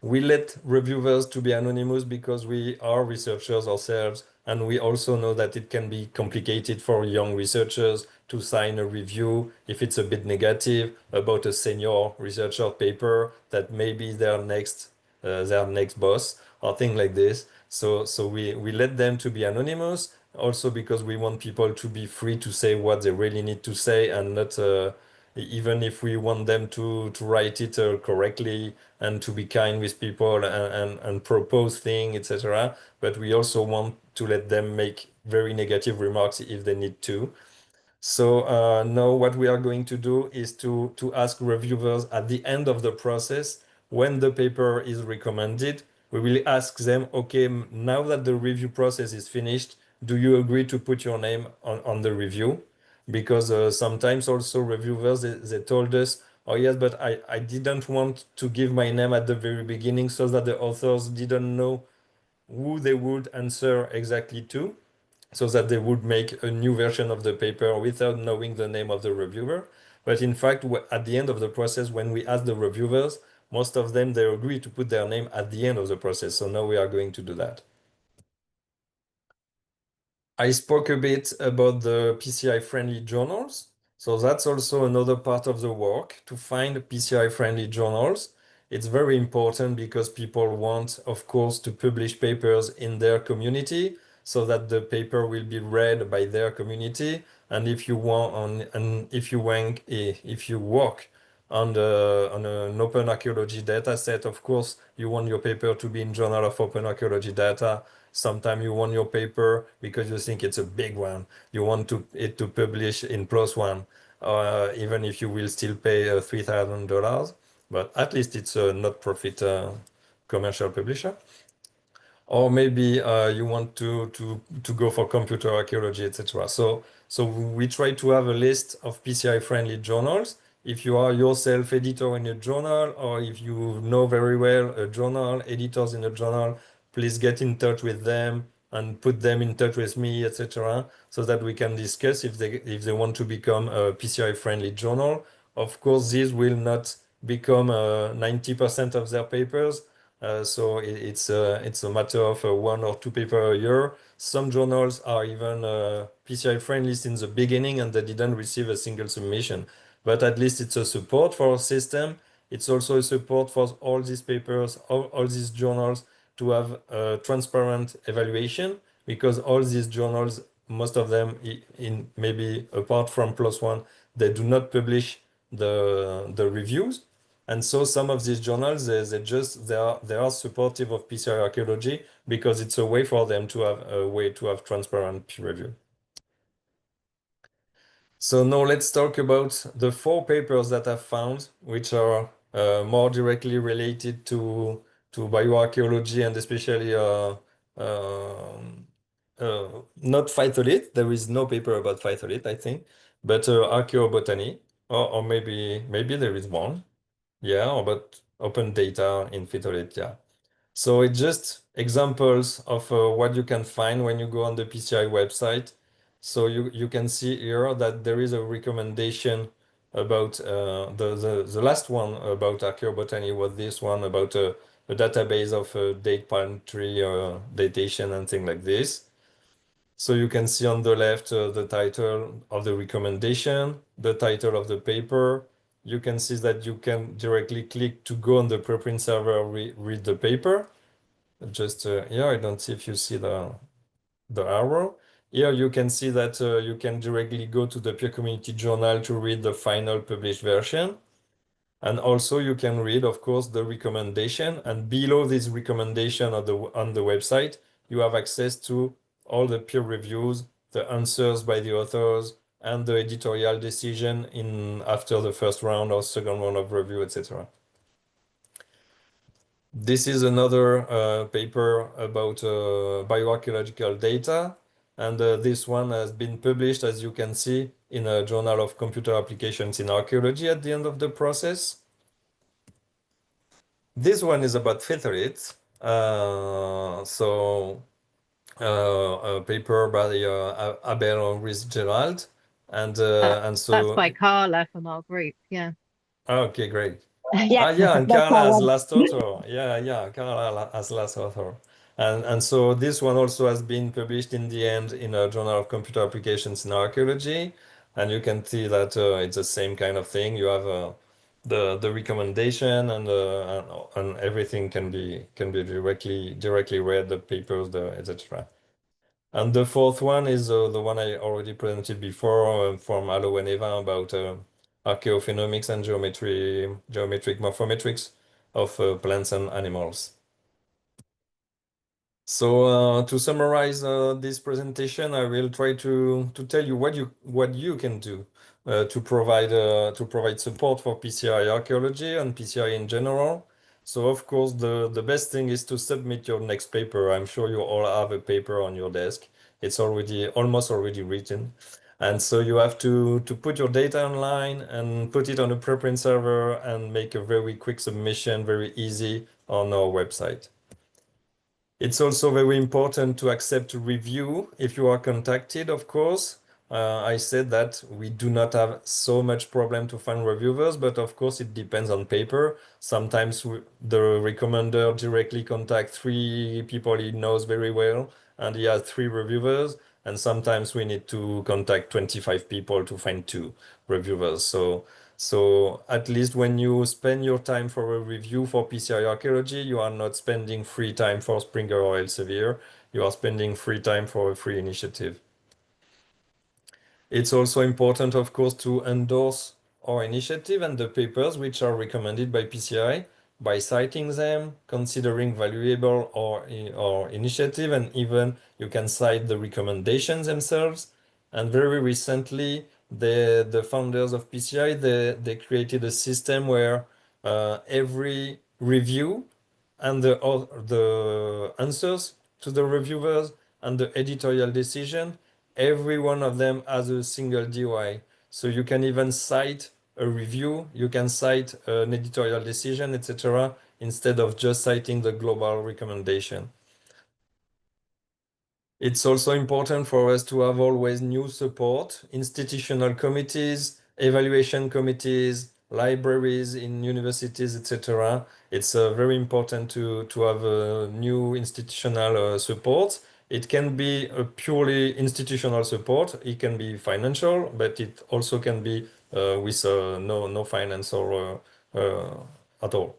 We let reviewers to be anonymous because we are researchers ourselves, and we also know that it can be complicated for young researchers to sign a review if it's a bit negative about a senior researcher paper that may be their next boss or thing like this. So we let them to be anonymous, also because we want people to be free to say what they really need to say, and not even if we want them to write it correctly and to be kind with people and propose things, etc. But we also want to let them make very negative remarks if they need to. So now what we are going to do is to ask reviewers at the end of the process, when the paper is recommended, we will ask them, okay, now that the review process is finished, do you agree to put your name on the review? Because sometimes also reviewers, they told us, oh yes, but I didn't want to give my name at the very beginning so that the authors didn't know who they would answer exactly to, so that they would make a new version of the paper without knowing the name of the reviewer. But in fact, at the end of the process, when we ask the reviewers, most of them, they agree to put their name at the end of the process. So now we are going to do that. I spoke a bit about the PCI-friendly journals. So that's also another part of the work, to find PCI-friendly journals. It's very important because people want, of course, to publish papers in their community so that the paper will be read by their community. And if you want if you work on an open archaeology data set, of course, you want your paper to be in Journal of Open Archaeology Data. Sometimes you want your paper because you think it's a big one. You want it to publish in PLOS ONE, even if you will still pay $3,000. But at least it's a not-profit commercial publisher. Or maybe you want to go for computer archaeology, etc. So we try to have a list of PCI-friendly journals. If you are yourself editor in a journal, or if you know very well a journal, editors in a journal, please get in touch with them and put them in touch with me, etc., so that we can discuss if they want to become a PCI-friendly journal. Of course, these will not become 90% of their papers. So it's a matter of one or two papers a year. Some journals are even PCI friendly since the beginning and they didn't receive a single submission. But at least it's a support for our system. It's also a support for all these papers, all these journals, to have a transparent evaluation, because all these journals, most of them, in maybe apart from PLOS ONE, they do not publish the reviews. And so some of these journals, they are supportive of PCI archaeology because it's a way for them to have transparent peer review. So now let's talk about the 4 papers that I've found, which are more directly related to bioarchaeology, and especially not phytolith. There is no paper about phytolith, I think, but archaeobotany, or maybe there is one. Yeah, or but open data in phytolith, yeah. So it's just examples of what you can find when you go on the PCI website. So you can see here that there is a recommendation about the last one about archaeobotany was this one about a database of date pantry datation and things like this. So you can see on the left the title of the recommendation, the title of the paper. You can see that you can directly click to go on the preprint server, read the paper. Just here, I don't see if you see the arrow. Here you can see that you can directly go to the peer community journal to read the final published version. And also you can read, of course, the recommendation. And below this recommendation on the website, you have access to all the peer reviews, the answers by the authors, and the editorial decision after the first round or second round of review, etc. This is another paper about bioarchaeological data, and this one has been published, as you can see, in a Journal of Computer Applications in Archaeology at the end of the process. This one is about phytolith. A paper by Abel Rees-Gerald, and That's so by Carla from our group. Yeah. okay, great. Yeah, Yeah, and that's Carla our as one. last author. Yeah, Carla as last author. And so this one also has been published in the end in a Journal of Computer Applications in Archaeology. And you can see that it's the same kind of thing. You have the recommendation and everything can be directly read, the papers, etc. And the fourth one is the one I already presented before from Alo and Eva about archaeophenomics and geometric morphometrics of plants and animals. So to summarize this presentation, I will try to tell you what you can do to provide support for PCI archaeology and PCI in general. So of course the best thing is to submit your next paper. I'm sure you all have a paper on your desk. It's almost already written. And so you have to put your data online and put it on a preprint server and make a very quick submission, very easy on our website. It's also very important to accept review if you are contacted, of course. I said that we do not have so much problem to find reviewers, but of course it depends on paper. Sometimes the recommender directly contact 3 people he knows very well, and he has 3 reviewers, and sometimes we need to contact 25 people to find 2 reviewers. So at least when you spend your time for a review for PCI archaeology, you are not spending free time for Springer or Elsevier. You are spending free time for a free initiative. It's also important, of course, to endorse our initiative and the papers which are recommended by PCI by citing them, considering valuable or initiative, and even you can cite the recommendations themselves. And very recently, the founders of PCI, they created a system where every review and the answers to the reviewers and the editorial decision, every one of them has a single DOI. So you can even cite a review, you can cite an editorial decision, etc., instead of just citing the global recommendation. It's also important for us to have always new support, institutional committees, evaluation committees, libraries in universities, etc. It's very important to have new institutional support. It can be a purely institutional support. It can be financial, but it also can be with no finance or at all.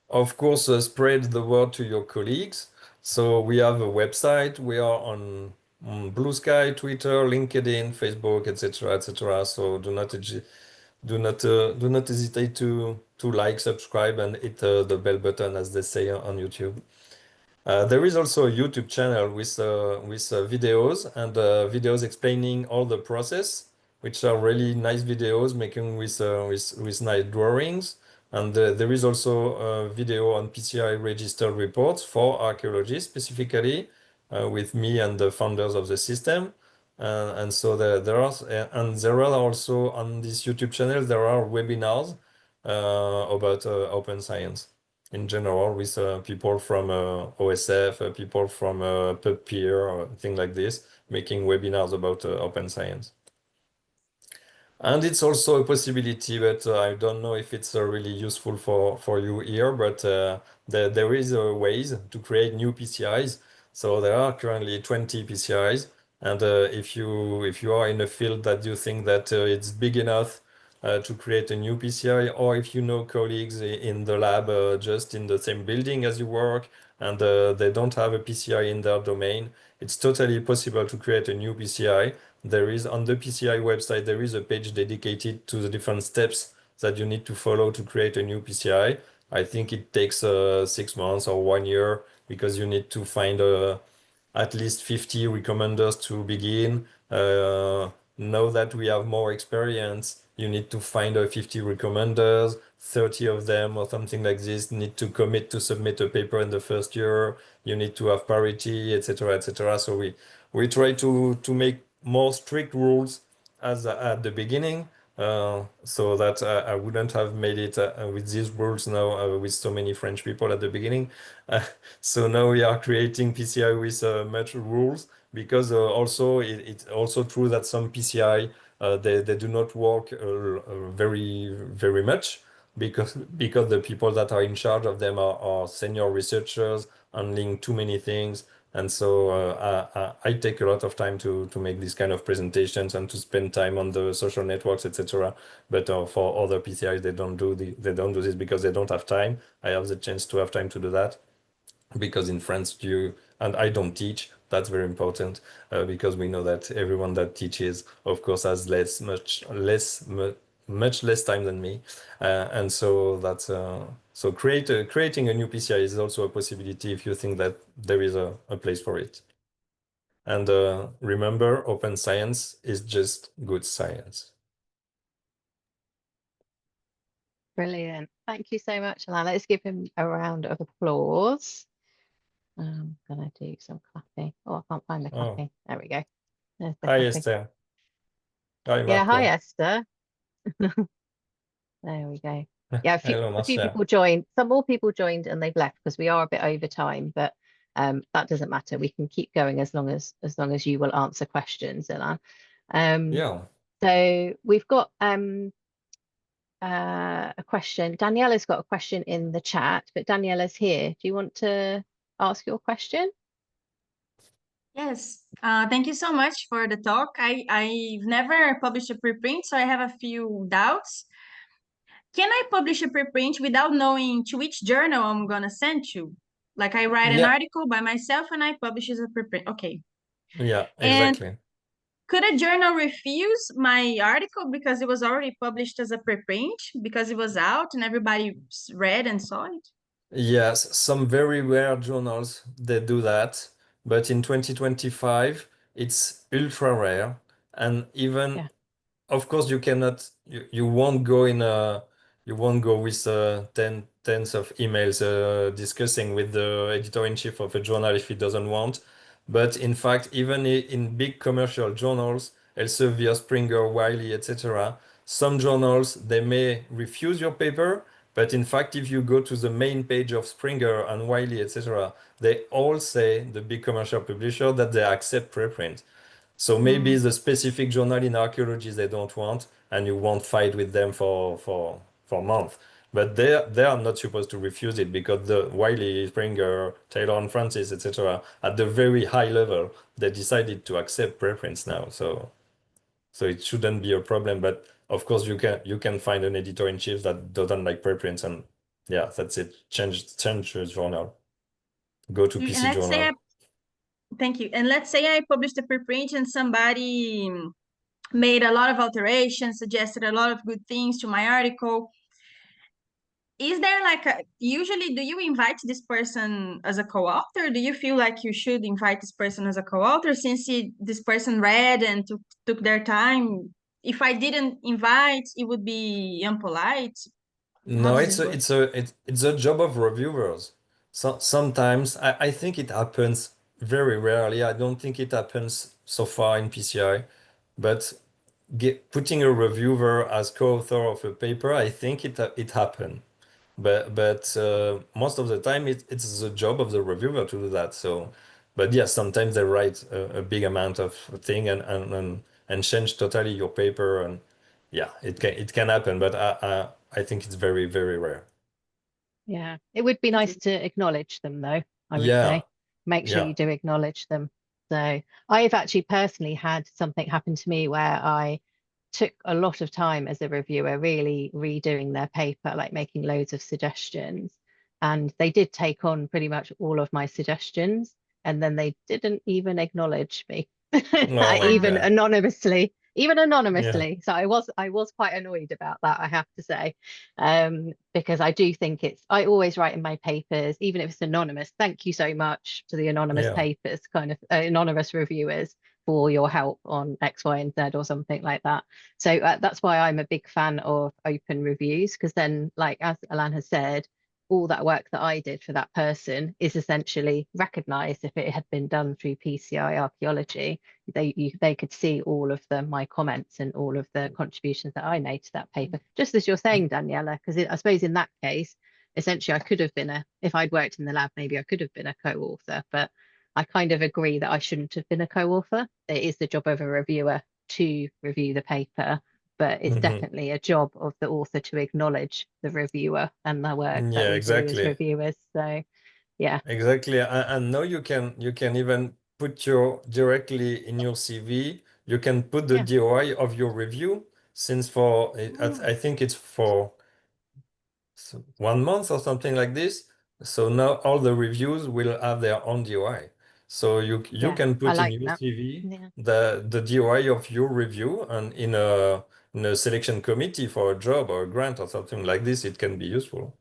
Of course, spread the word to your colleagues. So we have a website. We are on Blue Sky, Twitter, LinkedIn, Facebook, etc., etc. So do not hesitate to like, subscribe, and hit the bell button, as they say on YouTube. There is also a YouTube channel with videos and videos explaining all the process, which are really nice videos making with nice drawings. And there is also a video on PCI registered reports for archaeology specifically, with me and the founders of the system. And so there are also on this YouTube channel there are webinars about open science in general with people from OSF, people from PubPeer, or things like this, making webinars about open science. And it's also a possibility, but I don't know if it's really useful for you here, but there is ways to create new PCIs. So there are currently 20 PCIs. And if you are in a field that you think that it's big enough to create a new PCI, or if you know colleagues in the lab just in the same building as you work, and they don't have a PCI in their domain, it's totally possible to create a new PCI. There is on the PCI website, there is a page dedicated to the different steps that you need to follow to create a new PCI. I think it takes 6 months or 1 year because you need to find at least 50 recommenders to begin. Now that we have more experience, you need to find 50 recommenders, 30 of them or something like this need to commit to submit a paper in the first year. You need to have parity, etc., etc. So we try to make more strict rules as at the beginning, so that I wouldn't have made it with these rules now with so many French people at the beginning. So now we are creating PCI with much rules because also it's also true that some PCI they do not work very much because the people that are in charge of them are senior researchers handling too many things. And so I take a lot of time to make these kind of presentations and to spend time on the social networks, etc. But for other PCIs, they don't do this because they don't have time. I have the chance to have time to do that because in France and I don't teach. That's very important because we know that everyone that teaches, of course, has much less time than me, and so So creating a new PCI is also a possibility if you think that there is a place for it. And remember, open science is just good science. Brilliant. Thank you so much, Alain. Let's give him a round of applause. I'm gonna do some clapping. Oh, I can't find the Oh, clapping. There we go. There's the hi clapping. Esther. Hi Yeah, hi Marco. Esther. There we go. Yeah, Hello a few Marcia. people joined. Some more people joined and they've left because we are a bit over time, but that doesn't matter. We can keep going as long as you will answer questions, Alain. Yeah. So we've got a question. Daniela's got a question in the chat, but Daniela's here. Do you want to ask your question? Yes, thank you so much for the talk. I've never published a preprint, so I have a few doubts. Can I publish a preprint without knowing to which journal I'm gonna send to? Like I write an Yeah. article by myself and I publish as a preprint. Okay. Yeah, And exactly. could a journal refuse my article because it was already published as a preprint because it was out and everybody read and saw it? Yes, some very rare journals they do that, but in 2025 it's ultra rare, and even Yeah. of course you cannot you won't go in a you won't go with tens of emails discussing with the editor-in-chief of a journal if he doesn't want. But in fact, even in big commercial journals, Elsevier, Springer, Wiley, etc., some journals they may refuse your paper, but in fact, if you go to the main page of Springer and Wiley, etc., they all say, the big commercial publisher, that they accept preprint. So maybe Mm. the specific journal in archaeology they don't want, and you won't fight with them for months. But they are not supposed to refuse it because the Wiley, Springer, Taylor and Francis, etc., at the very high level, they decided to accept preprints now. So it shouldn't be a problem. But of course you can find an editor-in-chief that doesn't like preprints, and yeah, that's it. Change the journal. Go to And PC let's say Journal. thank you. And let's say I published a preprint and somebody made a lot of alterations, suggested a lot of good things to my article. Is there like usually do you invite this person as a co-author? Do you feel like you should invite this person as a co-author since this person read and took their time? If I didn't invite, it would be impolite. How No, does it's this a work? it's a it's a job of reviewers. So sometimes I think it happens very rarely. I don't think it happens so far in PCI, but putting a reviewer as co-author of a paper, I think it happened. But most of the time it's the job of the reviewer to do that. So, but yes, sometimes they write a big amount of thing and change totally your paper, and yeah, it can happen, but I think it's very, very rare. Yeah. It would be nice to acknowledge them though, I would Yeah, say. Make sure yeah. you do acknowledge them. So I've actually personally had something happen to me where I took a lot of time as a reviewer, really redoing their paper, like making loads of suggestions. And they did take on pretty much all of my suggestions. And then they didn't even acknowledge me, Oh my even Wow. God. anonymously, even Yeah. anonymously. So I was quite annoyed about that, I have to say. Because I do think I always write in my papers, even if it's anonymous, thank you so much to the anonymous Yeah. papers, kind of anonymous reviewers for your help on X, Y, and Z or something like that. So that's why I'm a big fan of open reviews, because then, like as Alan has said, all that work that I did for that person is essentially recognized. If it had been done through PCI Archaeology, they could see all of my comments and all of the contributions that I made to that paper, just as you're saying, Daniela, because I suppose in that case, essentially I could have been if I'd worked in the lab, maybe I could have been a co-author, but I kind of agree that I shouldn't have been a co-author. It is the job of a reviewer to review the paper, but it's Hmm. definitely a job of the author to acknowledge the reviewer and the work that Yeah, we do as exactly. reviewers. So yeah, Exactly. And now you can even put your directly in your CV, you can put the yeah, DOI of your review, since I think it's for 1 month or something like this. So now all the reviews will have their own DOI. So you yeah, can I put in like your that. CV Yeah, the DOI of your review, and in a selection committee for a job or a grant or something like this, it can be useful.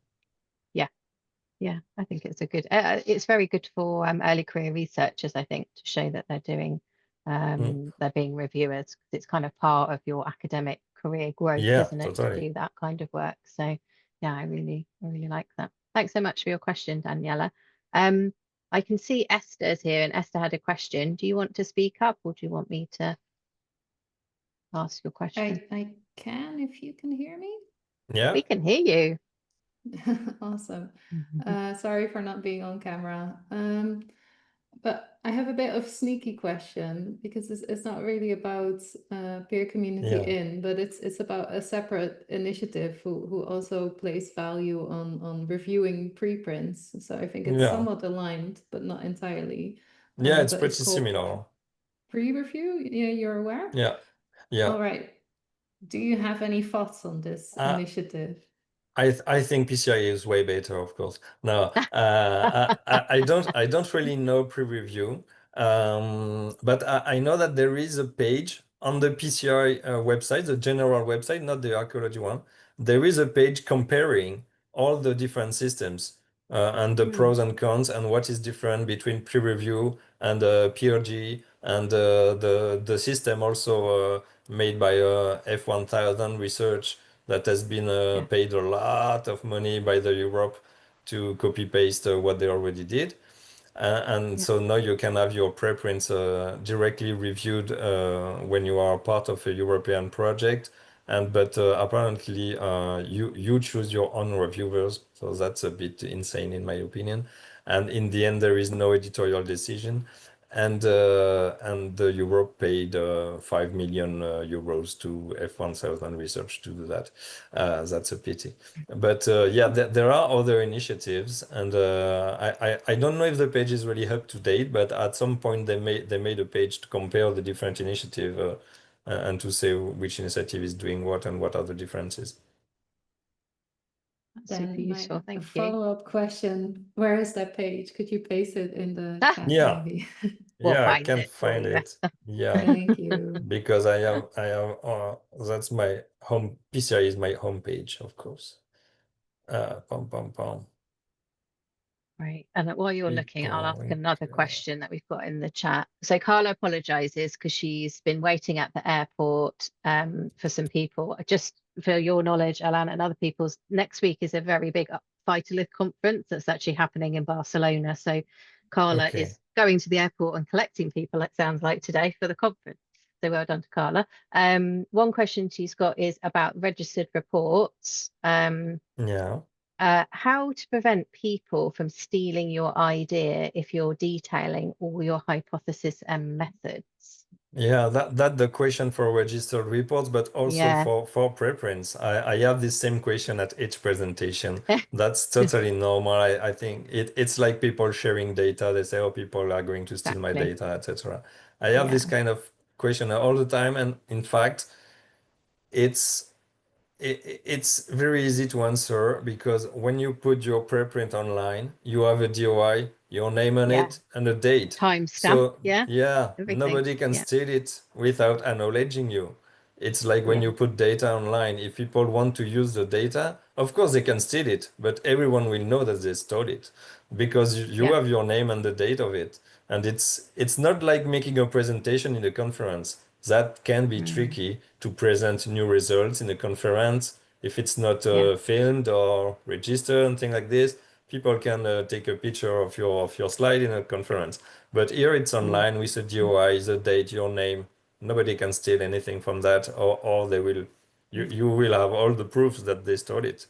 yeah, I think it's a good, it's very good for early career researchers, I think, to show that they're doing, they're being reviewers, 'cause it's kind of part of your academic career growth, Yeah, isn't it, to totally. do that kind of work. So yeah, I really like that. Thanks so much for your question, Daniela. I can see Esther's here, and Esther had a question. Do you want to speak up, or do you want me to ask your question? I can, if you can hear me. Yeah. We can hear you. Awesome. Sorry for not being on camera. But I have a bit of sneaky question, because it's not really about peer community Yeah. but it's about a separate initiative who also place value on reviewing preprints. So I think it's Yeah. somewhat aligned, but not entirely. Yeah, it's But pretty called similar. pre-review. Yeah, you're aware? Yeah. Yeah. All right. Do you have any thoughts on this Uh, initiative? I think PCI is way better, of course. No, I don't really know pre-review, but I know that there is a page on the PCI website, the general website, not the archaeology one. There is a page comparing all the different systems and the pros and cons, and what is different between pre-review and PRG, and the system also made by F1000 Research, that has been Yeah. paid a lot of money by the Europe to copy paste what they already did. And Yeah. so now you can have your preprints directly reviewed when you are part of a European project. But apparently you choose your own reviewers, so that's a bit insane in my opinion. And in the end, there is no editorial decision. And the Europe paid 5 million euros to F1000 Research to do that. That's a pity. But yeah, there are other initiatives, and I don't know if the page is really up to date, but at some point they made a page to compare the different initiative and to say which initiative is doing what and what are the differences. That's super Then useful. my Thank you. follow-up question, where is that page? Could you paste it in the chat Yeah. maybe? We'll Yeah, I find can't it for find you. it. Yeah, Thank you. because I have that's my home. PCI is my home page, of course. Pom pom pom. Right. And while you're Keep looking, I'll ask going. another question that we've got in the chat. So Carla apologizes because she's been waiting at the airport for some people. Just for your knowledge, Alain, and other people's, next week is a very big Vitalith conference that's actually happening in Barcelona. So Carla Okay. is going to the airport and collecting people, it sounds like, today for the conference. So well done to Carla. One question she's got is about registered reports. Yeah. How to prevent people from stealing your idea if you're detailing all your hypothesis and methods? Yeah, that the question for registered reports, but also Yeah. for preprints. I have this same question at each presentation. That's totally normal. I think it's like people sharing data. They say, oh, people are going to steal my Exactly. data, etc. I have this Yeah. kind of question all the time, and in fact, it's it's very easy to answer, because when you put your preprint online, you have a DOI, your name on Yeah. it, and a date. Timestamp. So Yeah. yeah, Everything. nobody can Yeah. steal it without acknowledging you. It's like when Yeah. you put data online, if people want to use the data, of course they can steal it, but everyone will know that they stole it, because you Yeah. have your name and the date of it. And it's not like making a presentation in a conference. That can be Mm. tricky to present new results in a conference if it's not Yeah. filmed or registered and things like this. People can take a picture of your slide in a conference, but here it's Mm. online with a DOI, the date, your name. Nobody can steal anything from that, or they will. You will have all the proofs that they stole it.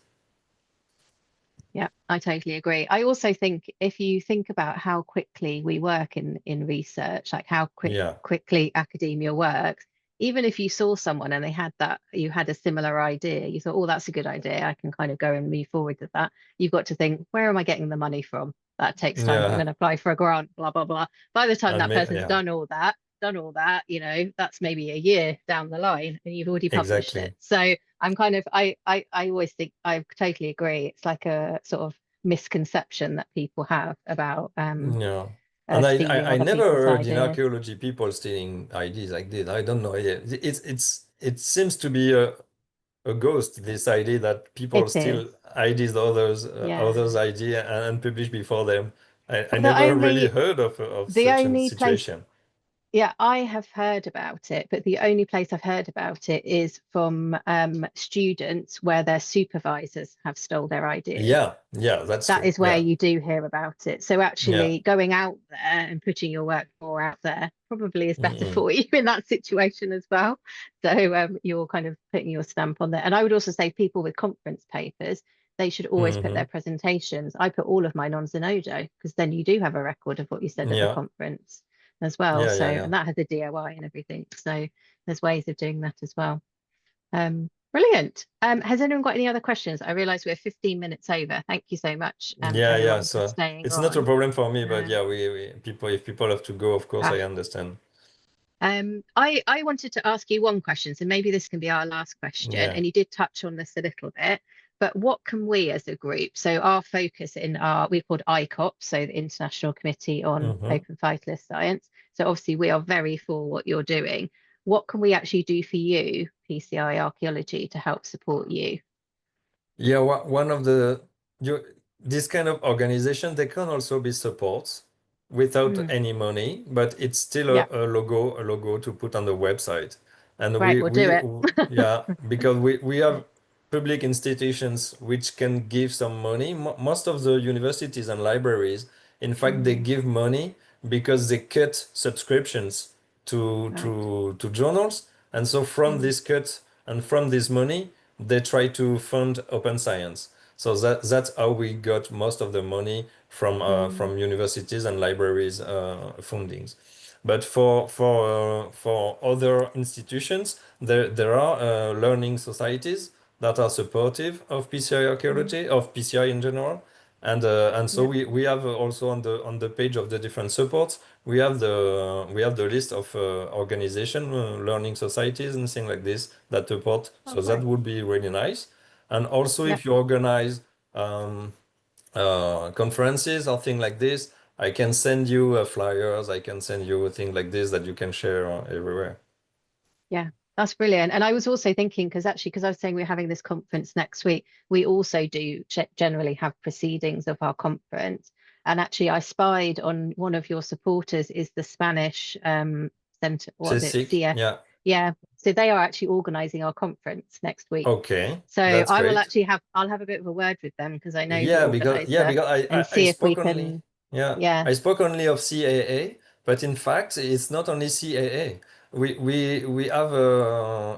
Yeah, I totally agree. I also think if you think about how quickly we work in research, like how Yeah, quickly academia works, even if you saw someone and they had that, you had a similar idea, you thought, oh, that's a good idea, I can kind of go and move forward with that. You've got to think, where am I getting the money from? That takes time. I'm yeah, going to apply for a grant, blah, blah, blah. By the time and that person's yeah, done all that, that's maybe a year down the line and you've already published it. exactly. So I'm kind of I always think I totally agree. It's like a sort of misconception that people have about Yeah. And stealing I other never people's heard in ideas. archaeology people stealing ideas like this. I don't know. It seems to be a ghost, this idea that people It still is. IDs others Yeah. others idea and publish before them. I Well, never really heard of the such a only place, situation. yeah, I have heard about it, but the only place I've heard about it is from students where their supervisors have stole their ideas. Yeah, that's That true. is where Yeah, you do hear about it. So actually going out there and putting your work more out there probably is better for you in that situation as well. So you're kind of putting your stamp on there. And I would also say people with conference papers, they should always put their presentations. I put all of mine on Zenodo because then you do have a record of what you said at the conference as well. So and that has a DOI and everything. So there's ways of doing that as well. Brilliant. Has anyone got any other questions? I realize we're 15 minutes over. Thank you so much, everyone, for So staying it's on. not a problem for me, but yeah, if people have to go, of course, I understand. I wanted to ask you one question, so maybe this can be our last question, and you did touch on this a little bit, but what can we as a group, so our focus in we've called ICOPS, so the International Committee on Open Vitalist Science, so obviously we are very for what you're doing. What can we actually do for you, PCI Archaeology, to help support you? Yeah, one of this kind of organization, they can also be supports without any money, but it's still a logo to put on the website. And right, we'll do it. Yeah, because we have public institutions which can give some money. Most of the universities and libraries, in fact, they give money because they cut subscriptions to journals. And so from this cut and from this money, they try to fund open science. So that's how we got most of the money from universities and libraries fundings. But for other institutions, there are learning societies that are supportive of PCI archaeology, of PCI in general. And so we have also on the page of the different supports, we have the list of organization, learning societies and things like this that support. So that would be really nice. And also if you organize conferences or things like this, I can send you flyers, I can send you things like this that you can share everywhere. Yeah, that's brilliant. And I was also thinking, because I was saying we're having this conference next week, we also do generally have proceedings of our conference. And actually I spied on one of your supporters is the Spanish center, what is it? CF. Yeah. So they are actually organizing our conference next week. Okay. So that's I will great. actually I'll have a bit of a word with them because I know the because organizer and see if we can. I spoke only of CAA, but in fact it's not only CAA. We have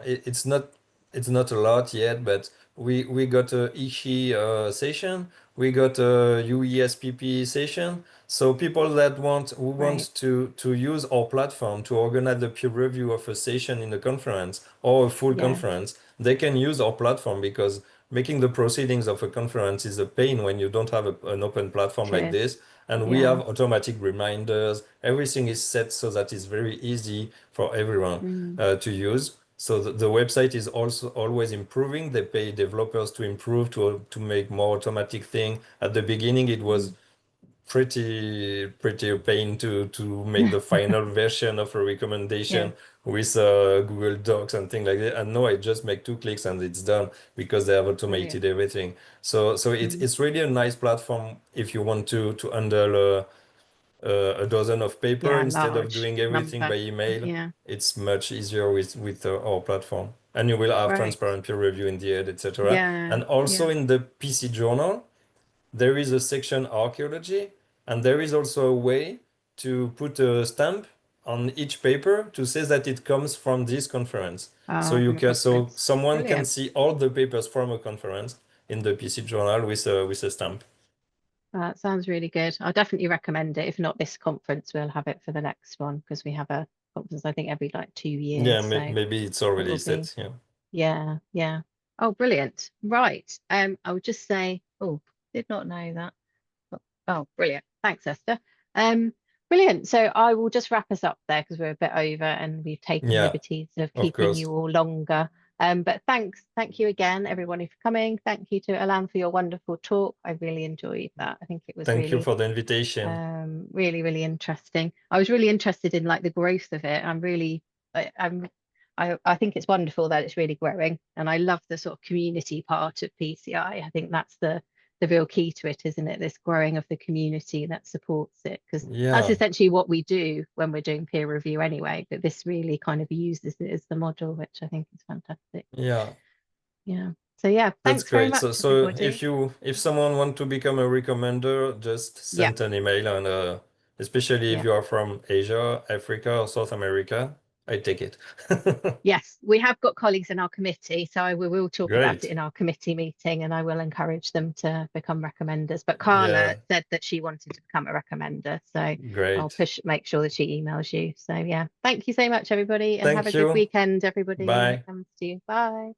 it's not a lot yet, but we got a ICHI session, we got a UESPP session. So people that want to use our platform to organize the peer review of a session in a conference or a full conference, they can use our platform because making the proceedings of a conference is a pain when you don't have an open platform like this. And we have automatic reminders. Everything is set so that it's very easy for everyone to use. So the website is also always improving. They pay developers to improve, to make more automatic thing. At the beginning, it was pretty a pain to make the final version of a recommendation with Google Docs and things like that. And now I just make 2 clicks and it's done because they have automated everything. So it's really a nice platform if you want to handle a dozen of paper instead of doing everything by email. It's much easier with our platform. And you will have transparent peer review in the end, etc. And also in the PC journal, there is a section archaeology, and there is also a way to put a stamp on each paper to say that it comes from this conference. So someone can see all the papers from a conference in the PC journal with a stamp. That sounds really good. I'll definitely recommend it. If not this conference, we'll have it for the next one because we have a conference, I think, every like 2 years. Yeah, so maybe it's already set. Yeah. Oh, brilliant. Right. I would just say, did not know that. Oh, brilliant. Thanks, Esther. Brilliant. So I will just wrap us up there because we're a bit over and we've taken liberties of keeping you all longer. But thank you again, everyone, for coming. Thank you to Alain for your wonderful talk. I really enjoyed that. I think it was Thank you for the invitation. Really, really interesting. I was really interested in like the growth of it. I'm I think it's wonderful that it's really growing, and I love the sort of community part of PCI. I think that's the real key to it, isn't it? This growing of the community that supports it, because that's Yeah, essentially what we do when we're doing peer review anyway. But this really kind of uses it as the model, which I think is fantastic. yeah. Yeah. So yeah, That's thanks very great. much, So everybody. if someone want to become a recommender, just Yeah, send an email, and especially if yeah. you are from Asia, Africa, or South America, I take it. Yes, we have got colleagues in our committee, so we will talk about it Great. in our committee meeting, and I will encourage them to become recommenders. But Yeah, Carla said that she wanted to become a recommender, so I'll great. make sure that she emails you. So yeah, thank you so much, everybody, and have Thank a good you. weekend, everybody, when it Bye. comes to you. Bye.